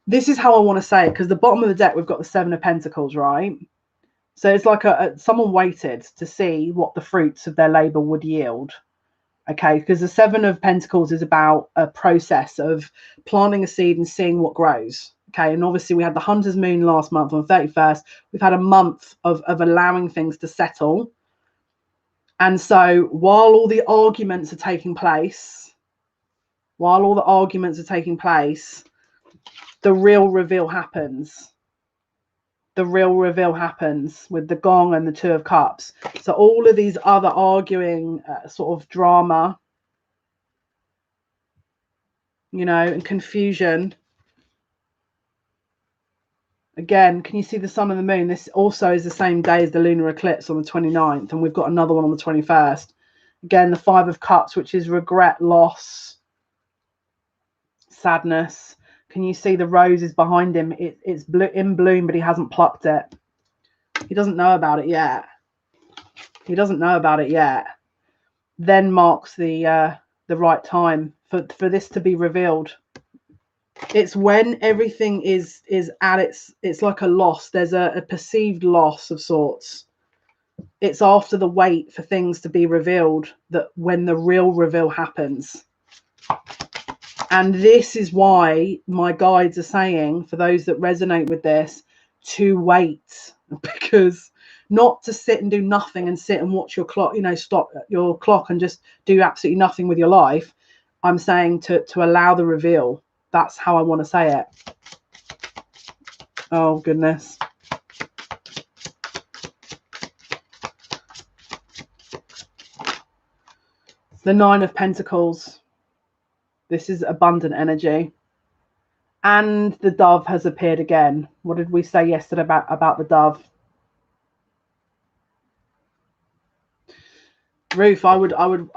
this is how I want to say it, because the bottom of the deck we've got the Seven of Pentacles, right? So it's like someone waited to see what the fruits of their labor would yield. Okay, because the Seven of Pentacles is about a process of planting a seed and seeing what grows. Okay, and obviously we had the Hunter's Moon last month on the 31st. We've had a month of allowing things to settle. And so while all the arguments are taking place, the real reveal happens. The real reveal happens with the gong and the Two of Cups. So all of these other arguing sort of drama, you know, and confusion. Again, can you see the sun and the moon? This also is the same day as the lunar eclipse on the 29th. And we've got another one on the 21st. Again, the Five of Cups, which is regret, loss, sadness. Can you see the roses behind him? It's in bloom, but he hasn't plucked it. He doesn't know about it yet. He doesn't know about it yet. Then marks the right time for this to be revealed. It's when everything is at it's like a loss. There's a perceived loss of sorts. It's after the wait for things to be revealed that when the real reveal happens. And this is why my guides are saying, for those that resonate with this, to wait, because not to sit and do nothing and sit and watch your clock, you know, stop your clock and just do absolutely nothing with your life. I'm saying to allow the reveal. That's how I want to say it. Oh, goodness. The Nine of Pentacles. This is abundant energy. And the dove has appeared again. What did we say yesterday about the dove? Ruth, I would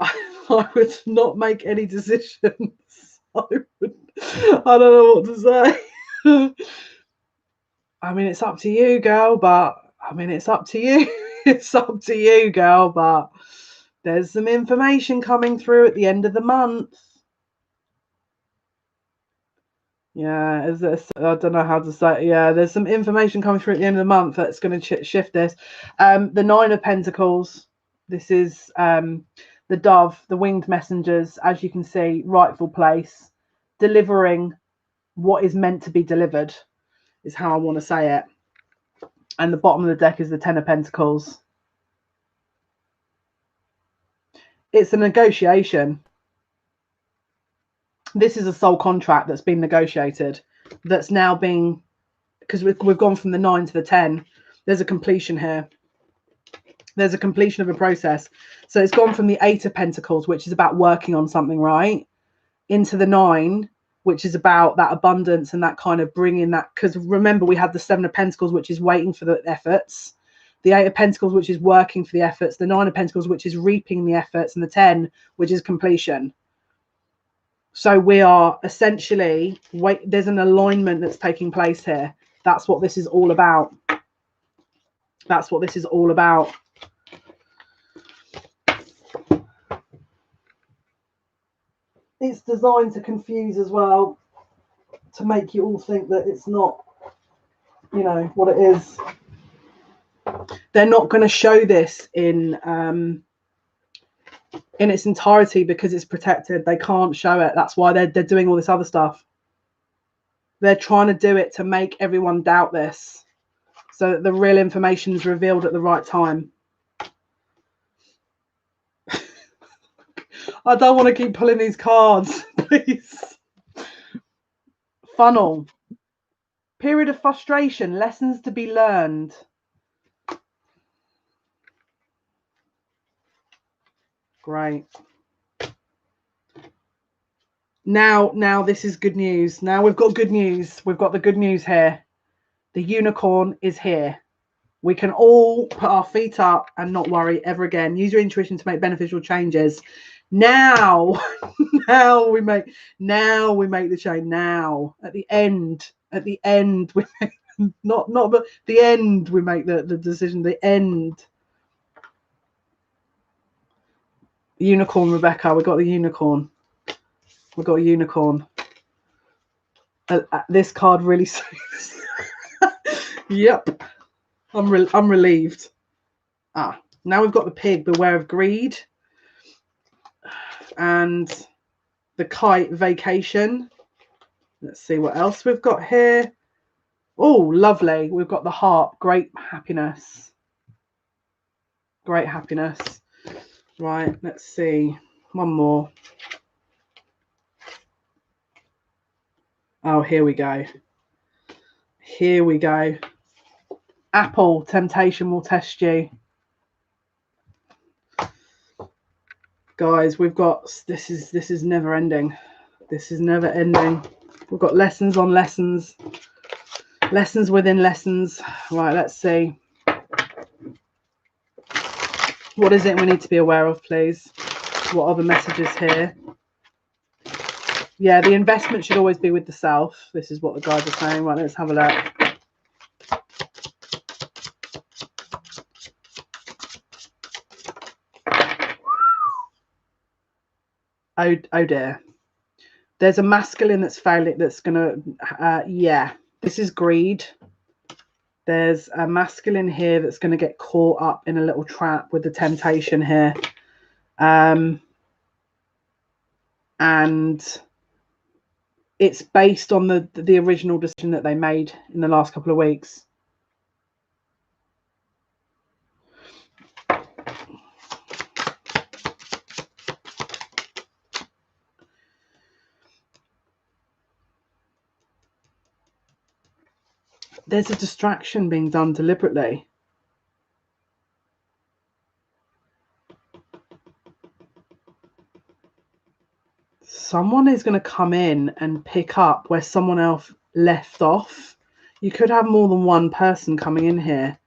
not make any decisions. I don't know what to say. I mean, it's up to you, girl, but I mean, it's up to you. It's up to you, girl, but there's some information coming through at the end of the month. Yeah, is this? I don't know how to say. Yeah, there's some information coming through at the end of the month that's going to shift this. The Nine of Pentacles. This is the dove, the winged messengers, as you can see, rightful place, delivering what is meant to be delivered, is how I want to say it. And the bottom of the deck is the Ten of Pentacles. It's a negotiation. This is a soul contract that's been negotiated, that's now being, because we've gone from the 9 to the 10. There's a completion here. There's a completion of a process. So it's gone from the 8 of Pentacles, which is about working on something, right, into the 9, which is about that abundance and that kind of bringing that. Because remember, we had the 7 of Pentacles, which is waiting for the efforts, the 8 of Pentacles, which is working for the efforts, the 9 of Pentacles, which is reaping the efforts, and the 10, which is completion. So we are essentially, there's an alignment that's taking place here. That's what this is all about. That's what this is all about. It's designed to confuse as well, to make you all think that it's not, you know, what it is. They're not going to show this in its entirety because it's protected. They can't show it. That's why they're doing all this other stuff. They're trying to do it to make everyone doubt this, so that the real information is revealed at the right time. I don't want to keep pulling these cards, please. Funnel. Period of frustration. Lessons to be learned. Great. Now this is good news. Now we've got good news. We've got the good news here. The unicorn is here. We can all put our feet up and not worry ever again. Use your intuition to make beneficial changes. Now we make the change. Now at the end we make, not but the end we make the decision. The end. Unicorn, Rebecca. We got the unicorn. We got a unicorn. This card really suits. Yep. I'm relieved. Now we've got the pig, beware of greed, and the kite, vacation. Let's see what else we've got here. Oh, lovely. We've got the harp, great happiness. Great happiness. Right, let's see. One more. Oh, here we go. Here we go. Apple, temptation will test you. Guys, we've got, this is never ending. This is never ending. We've got lessons on lessons. Lessons within lessons. Right, let's see. What is it we need to be aware of, please? What are the messages here? Yeah, the investment should always be with the self. This is what the guys are saying. Right, let's have a look. Oh dear. There's a masculine that's failing, that's gonna yeah, this is greed. There's a masculine here that's going to get caught up in a little trap with the temptation here, and it's based on the original decision that they made in the last couple of weeks. There's a distraction being done deliberately. Someone is going to come in and pick up where someone else left off. You could have more than one person coming in here.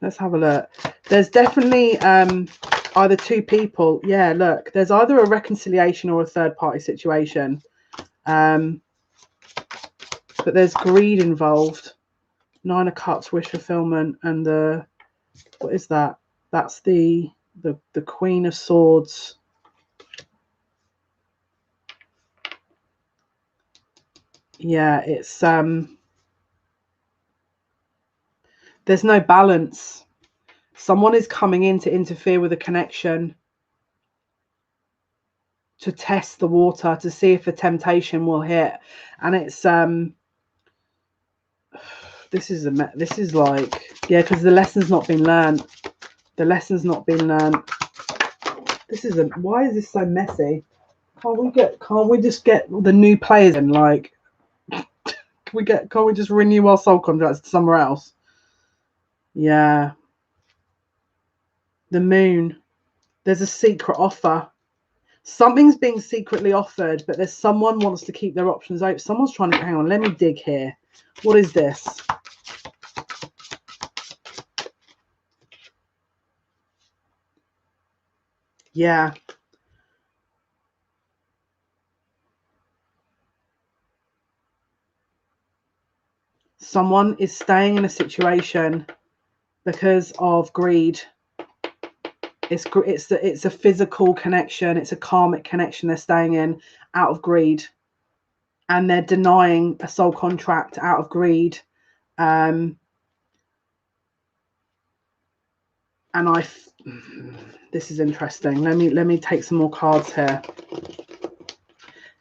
Let's have a look. There's definitely either two people. Yeah, look, there's either a reconciliation or a third party situation. But there's greed involved. 9 of Cups, wish fulfillment, and the, what is that? That's the Queen of Swords. Yeah, it's there's no balance. Someone is coming in to interfere with a connection, to test the water, to see if a temptation will hit. And it's this is like, yeah, because the lesson's not been learned. The lesson's not been learned. This is why is this so messy? Can't we just get the new players in? Like, can't we just renew our soul contracts to somewhere else? Yeah. The moon. There's a secret offer. Something's being secretly offered, but there's someone wants to keep their options open. Someone's trying to, hang on, let me dig here. What is this? Yeah. Someone is staying in a situation because of greed. It's a physical connection. It's a karmic connection they're staying in out of greed. And they're denying a soul contract out of greed. And this is interesting. Let me take some more cards here.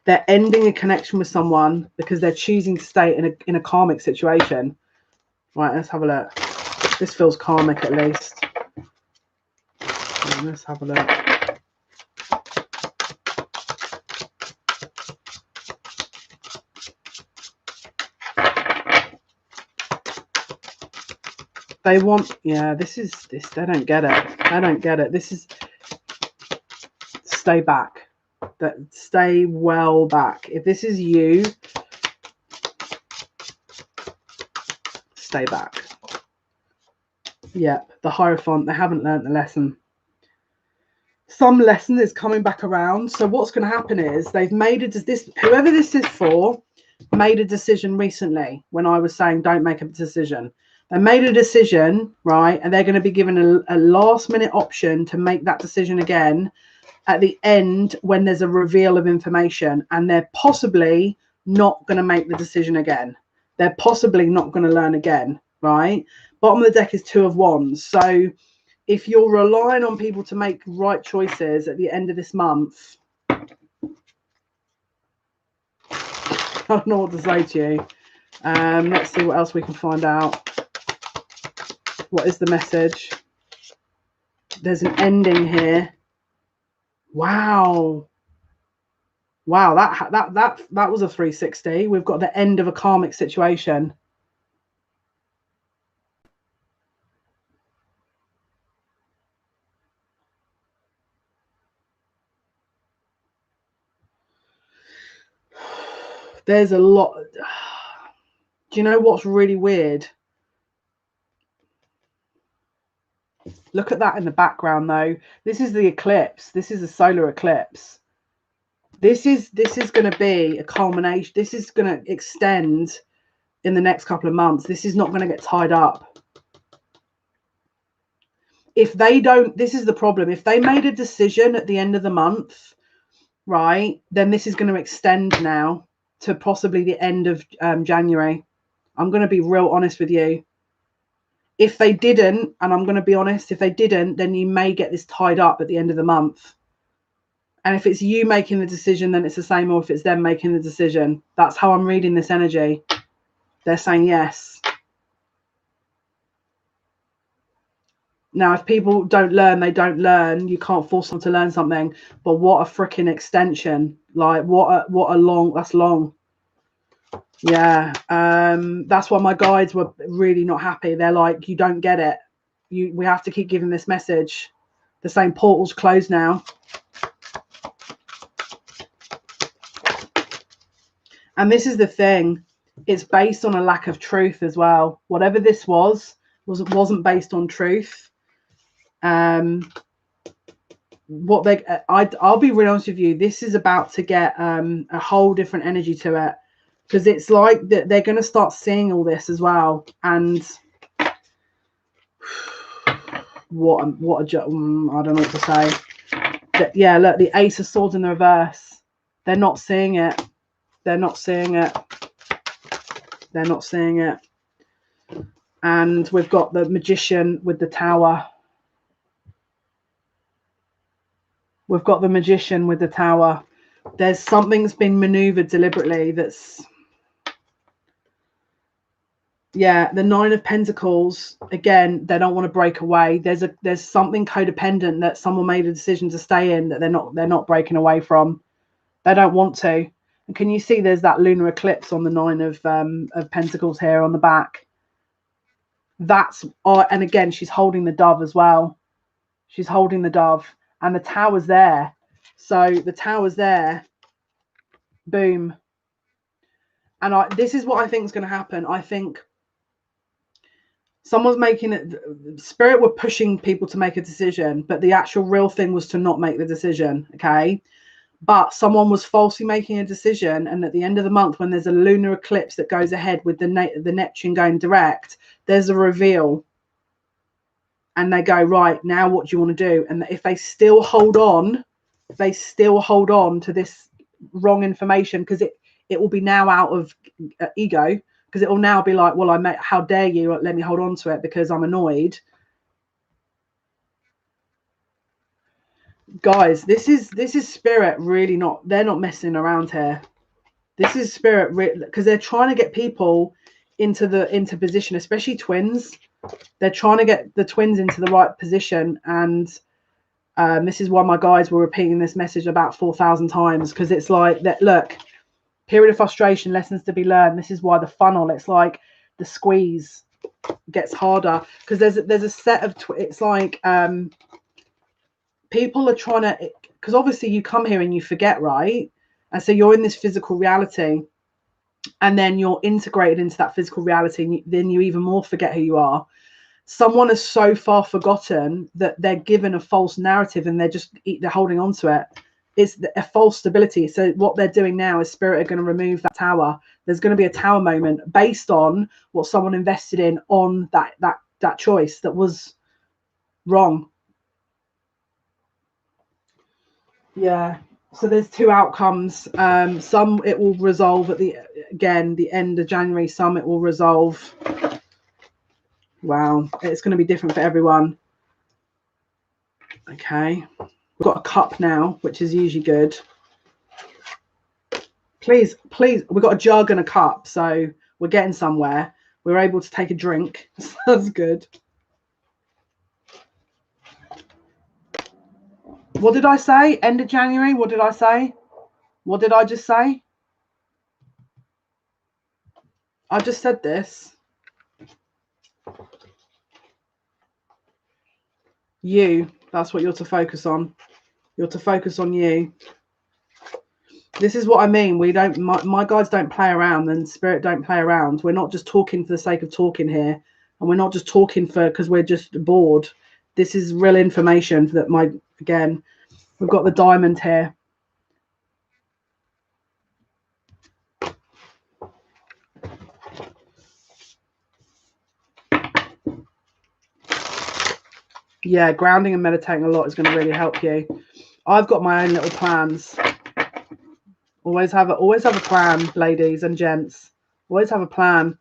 They're ending a connection with someone because they're choosing to stay in a karmic situation. Right, let's have a look. This feels karmic at least. Let's have a look. They want, yeah, this, they don't get it. They don't get it. This is, stay back. Stay well back. If this is you, stay back. Yep, the Hierophant, they haven't learned the lesson. Some lesson is coming back around. So what's going to happen is they've made whoever this is for, made a decision recently when I was saying don't make a decision. They made a decision, right? And they're going to be given a last minute option to make that decision again at the end when there's a reveal of information, and they're possibly not going to make the decision again. They're possibly not going to learn again, right? Bottom of the deck is Two of Wands. So if you're relying on people to make right choices at the end of this month, I don't know what to say to you. Let's see what else we can find out. What is the message? There's an ending here. Wow. Wow, that was a 360. We've got the end of a karmic situation. There's a lot. Do you know what's really weird? Look at that in the background, though. This is the eclipse. This is a solar eclipse. This is going to be a culmination. This is going to extend in the next couple of months. This is not going to get tied up. If they don't, this is the problem. If they made a decision at the end of the month, right, then this is going to extend now to possibly the end of January. I'm going to be real honest with you. If they didn't, and I'm going to be honest, if they didn't, then you may get this tied up at the end of the month. And if it's you making the decision, then it's the same, or if it's them making the decision. That's how I'm reading this energy. They're saying yes. Now, if people don't learn, they don't learn. You can't force them to learn something. But what a freaking extension. Like, what a long, that's long. Yeah. That's why my guides were really not happy. They're like, you don't get it. We have to keep giving this message. The same portal's closed now. And this is the thing. It's based on a lack of truth as well. Whatever this wasn't based on truth. What they, I'll be real honest with you. This is about to get a whole different energy to it, because it's like that they're going to start seeing all this as well. And what I don't know what to say. Yeah, look, the Ace of Swords in the reverse. They're not seeing it. They're not seeing it. They're not seeing it. And we've got the Magician with the Tower. We've got the Magician with the Tower. There's something's been maneuvered deliberately that's, yeah, the Nine of Pentacles. Again, they don't want to break away. There's something codependent that someone made a decision to stay in that they're not breaking away from. They don't want to. And can you see there's that lunar eclipse on the Nine of Pentacles here on the back? That's and again, she's holding the dove as well. She's holding the dove, and the tower's there. So the tower's there. Boom. And this is what I think is going to happen. I think someone's making it, spirit were pushing people to make a decision, but the actual real thing was to not make the decision. Okay. But someone was falsely making a decision, and at the end of the month, when there's a lunar eclipse that goes ahead with the Neptune going direct, there's a reveal, and they go, right, now what do you want to do? And if they still hold on, to this wrong information, because it will be now out of ego, because it will now be like, well, how dare you let me hold on to it because I'm annoyed. Guys, this is spirit really not, they're not messing around here. This is spirit, because they're trying to get people into position, especially twins. They're trying to get the twins into the right position, and this is why my guys were repeating this message about 4,000 times, because it's like that. Look, period of frustration, lessons to be learned. This is why the funnel, it's like the squeeze gets harder, because there's a set of it's like people are trying to, because obviously you come here and you forget, right? And so you're in this physical reality, and then you're integrated into that physical reality, and then you even more forget who you are. Someone is so far forgotten that they're given a false narrative, and they're holding on to it. It's a false stability. So what they're doing now is spirit are going to remove that tower. There's going to be a tower moment based on what someone invested in on that choice that was wrong. Yeah. So there's two outcomes. Some it will resolve at the end of January. Some it will resolve. Wow, it's going to be different for everyone. Okay, we've got a cup now, which is usually good. Please, we've got a jug and a cup, so we're getting somewhere. We're able to take a drink. That's good. What did I say? End of January? What did I say? What did I just say? I just said this. You. That's what you're to focus on. You're to focus on you. This is what I mean. We don't. My guides don't play around, and spirit don't play around. We're not just talking for the sake of talking here, and we're not just talking because we're just bored. This is real information that we've got the diamond here. Yeah, grounding and meditating a lot is going to really help you. I've got my own little plans. Always have a plan, ladies and gents. Always have a plan.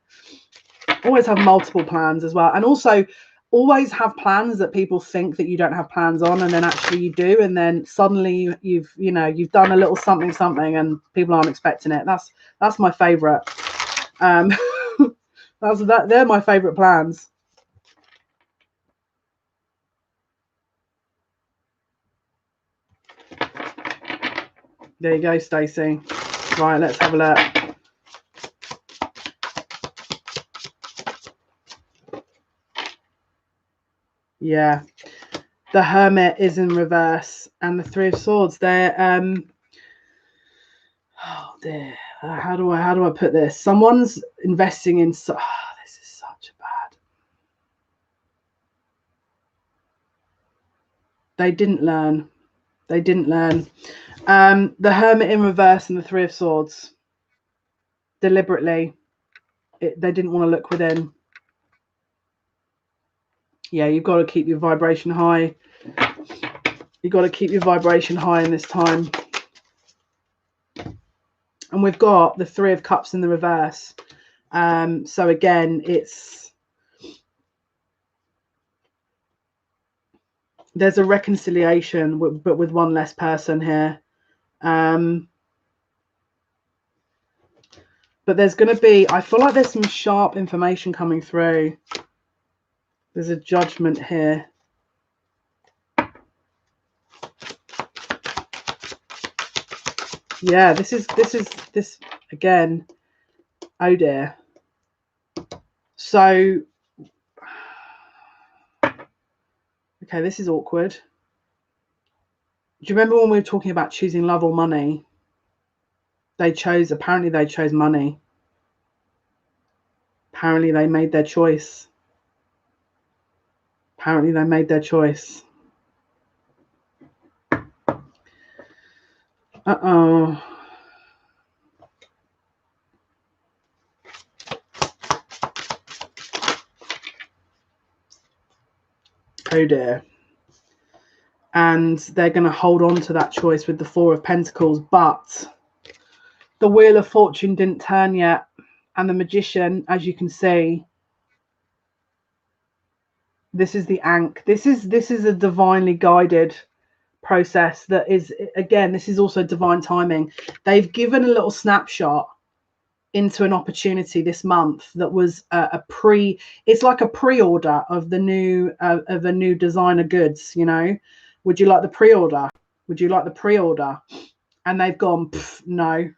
Always have multiple plans as well, and also always have plans that people think that you don't have plans on, and then actually you do, and then suddenly you've done a little something, and people aren't expecting it. That's my favorite. They're my favorite plans. There you go, Stacey. Right, let's have a look. Yeah, the Hermit is in reverse, and the Three of Swords. They're oh dear. How do I put this? Someone's investing in. This is such bad. They didn't learn. The Hermit in reverse and the Three of Swords. Deliberately, they didn't want to look within. Yeah, you've got to keep your vibration high. You've got to keep your vibration high in this time. And we've got the Three of Cups in the reverse. So again, there's a reconciliation, but with one less person here. But there's going to be, I feel like there's some sharp information coming through. There's a judgment here. Yeah, this again. Oh dear. So Okay, this is awkward. Do you remember when we were talking about choosing love or money? Apparently they chose money. Apparently they made their choice. Apparently they made their choice. Uh-oh. Oh dear. And they're going to hold on to that choice with the Four of Pentacles, but the Wheel of Fortune didn't turn yet. And the Magician, as you can see, this is the Ankh. This is a divinely guided process that is, again, this is also divine timing. They've given a little snapshot into an opportunity this month that was it's like a pre-order of the new designer goods, you know. Would you like the pre-order? Would you like the pre-order? And they've gone, no.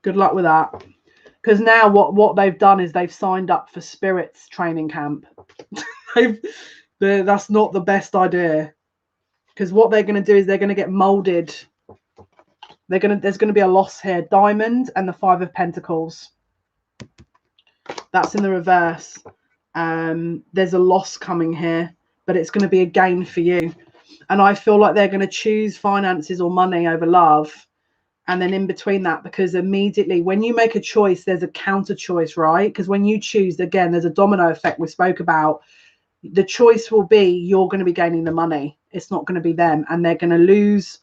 Good luck with that. Because now what they've done is they've signed up for Spirits training camp. That's not the best idea. Because what they're going to do is they're going to get molded. There's going to be a loss here. Diamond and the Five of Pentacles. That's in the reverse. There's a loss coming here, but it's going to be a gain for you. And I feel like they're going to choose finances or money over love. And then in between that, because immediately when you make a choice, there's a counter choice, right? Because when you choose, again, there's a domino effect we spoke about. The choice will be you're going to be gaining the money. It's not going to be them. And they're going to lose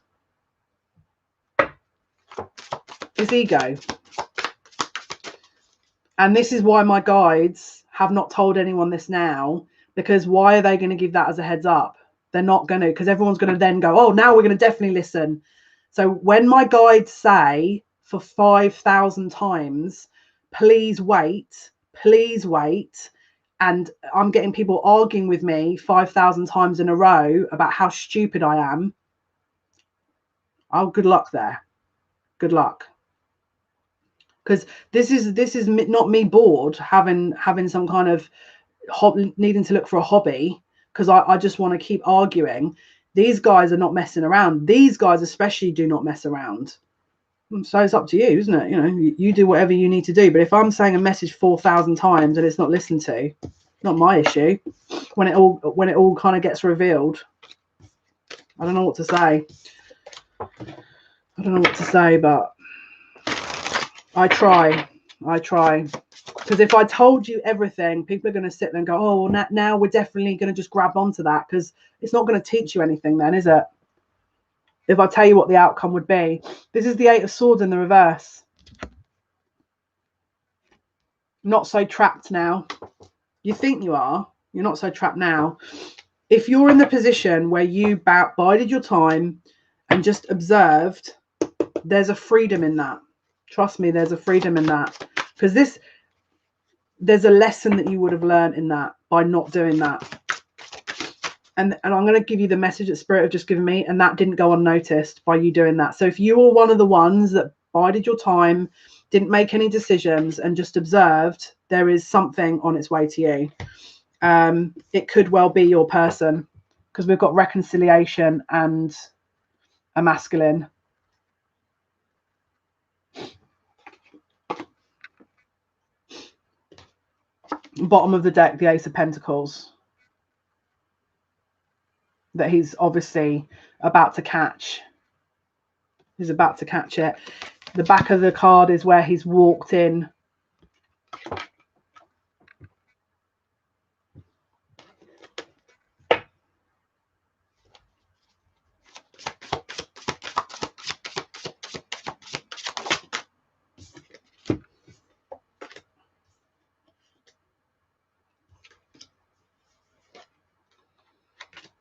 his ego. And this is why my guides have not told anyone this now, because why are they going to give that as a heads up? They're not going to, because everyone's going to then go, oh, now we're going to definitely listen. So when my guides say for 5,000 times, please wait, and I'm getting people arguing with me 5,000 times in a row about how stupid I am, oh, good luck there. Good luck. Because this is not me bored having some kind of needing to look for a hobby, because I just want to keep arguing. These guys are not messing around. These guys especially do not mess around. So it's up to you, isn't it? You know, you do whatever you need to do. But if I'm saying a message 4,000 times and it's not listened to, not my issue. When it all kind of gets revealed, I don't know what to say. But I try. Because if I told you everything, people are going to sit there and go, oh, well, now we're definitely going to just grab onto that, because it's not going to teach you anything then, is it? If I tell you what the outcome would be. This is the Eight of Swords in the reverse. Not so trapped now. You think you are. You're not so trapped now. If you're in the position where you bided your time and just observed, there's a freedom in that. Trust me, there's a freedom in that. Because there's a lesson that you would have learned in that by not doing that. And I'm going to give you the message that Spirit have just given me, and that didn't go unnoticed by you doing that. So if you were one of the ones that bided your time, didn't make any decisions, and just observed, there is something on its way to you. It could well be your person, because we've got reconciliation and a masculine. Bottom of the deck, the Ace of Pentacles. That he's obviously about to catch. He's about to catch it. The back of the card is where he's walked in.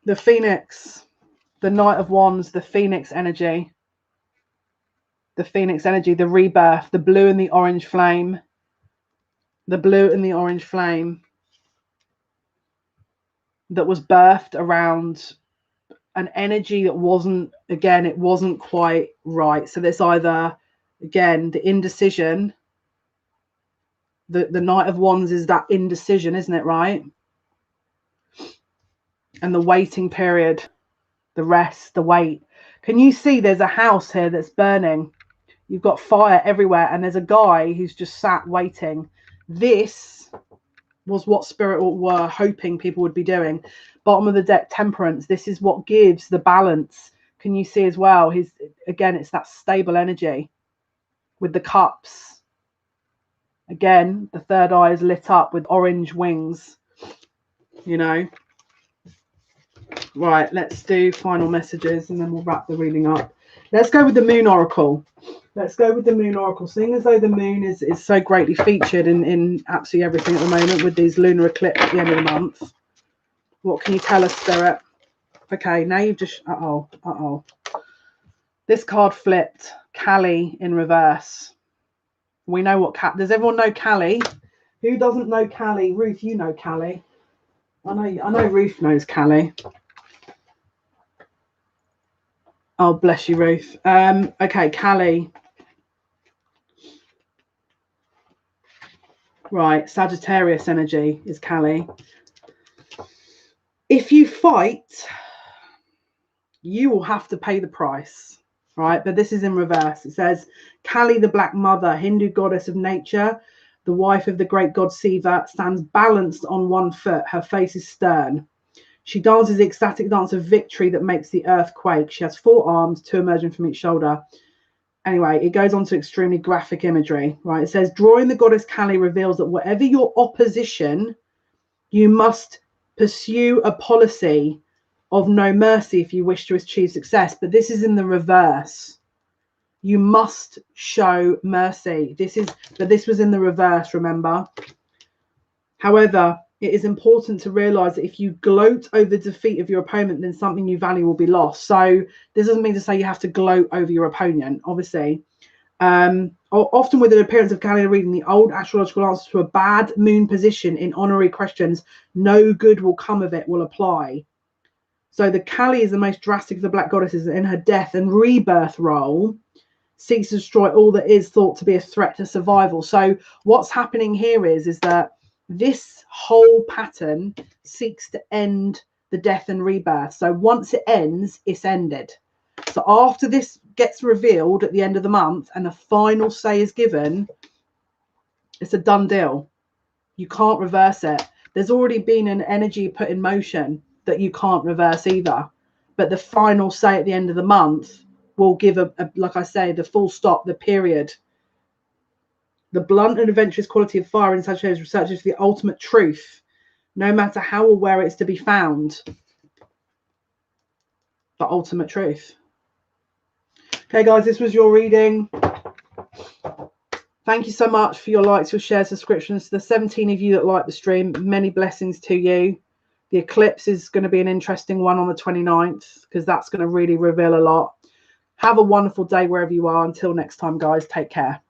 The Phoenix, the Knight of Wands, the Phoenix energy. The Phoenix energy, the rebirth, the blue and the orange flame. The blue and the orange flame that was birthed around an energy that wasn't, again, it wasn't quite right. So there's either, again, the indecision. The Knight of Wands is that indecision, isn't it, right? and the waiting period, the rest, the wait. Can you see there's a house here that's burning? You've got fire everywhere, and there's a guy who's just sat waiting. This was what Spirit were hoping people would be doing. Bottom of the deck, Temperance. This is what gives the balance. Can you see as well? Again, it's that stable energy with the cups. Again, the third eye is lit up with orange wings, you know. Right, let's do final messages and then we'll wrap the reading up. Let's go with the Moon Oracle. Let's go with the Moon Oracle. Seeing as though the moon is so greatly featured in absolutely everything at the moment with these lunar eclipse at the end of the month. What can you tell us, Spirit? Okay, now you've just... Uh-oh. This card flipped. Kali in reverse. We know what... Does everyone know Kali? Who doesn't know Kali? Ruth, you know Kali. I know Ruth knows Kali. Oh, bless you, Ruth. Okay, Kali. Right, Sagittarius energy is Kali. If you fight, you will have to pay the price, right? But this is in reverse. It says, Kali, the Black Mother, Hindu goddess of nature, the wife of the great god Shiva, stands balanced on one foot. Her face is stern. She dances the ecstatic dance of victory that makes the earth quake. She has 4 arms, 2 emerging from each shoulder. Anyway, it goes on to extremely graphic imagery, right? It says, drawing the goddess Kali reveals that whatever your opposition, you must pursue a policy of no mercy if you wish to achieve success. But this is in the reverse. You must show mercy. But this was in the reverse, remember? However, it is important to realize that if you gloat over the defeat of your opponent, then something you value will be lost. So this doesn't mean to say you have to gloat over your opponent, obviously. Often with the appearance of Kali reading the old astrological answers to a bad moon position in honorary questions, no good will come of it will apply. So the Kali is the most drastic of the black goddesses. In her death and rebirth role, seeks to destroy all that is thought to be a threat to survival. So what's happening here is that this whole pattern seeks to end the death and rebirth. So once it ends, it's ended. So after this gets revealed at the end of the month and the final say is given, it's a done deal. You can't reverse it. There's already been an energy put in motion that you can't reverse either. But the final say at the end of the month will give like I say, the full stop, the period. The blunt and adventurous quality of fire in Sagittarius research is the ultimate truth, no matter how or where it's to be found. The ultimate truth. Okay, guys, this was your reading. Thank you so much for your likes, your shares, subscriptions. To the 17 of you that like the stream, many blessings to you. The eclipse is going to be an interesting one on the 29th because that's going to really reveal a lot. Have a wonderful day wherever you are. Until next time, guys, take care.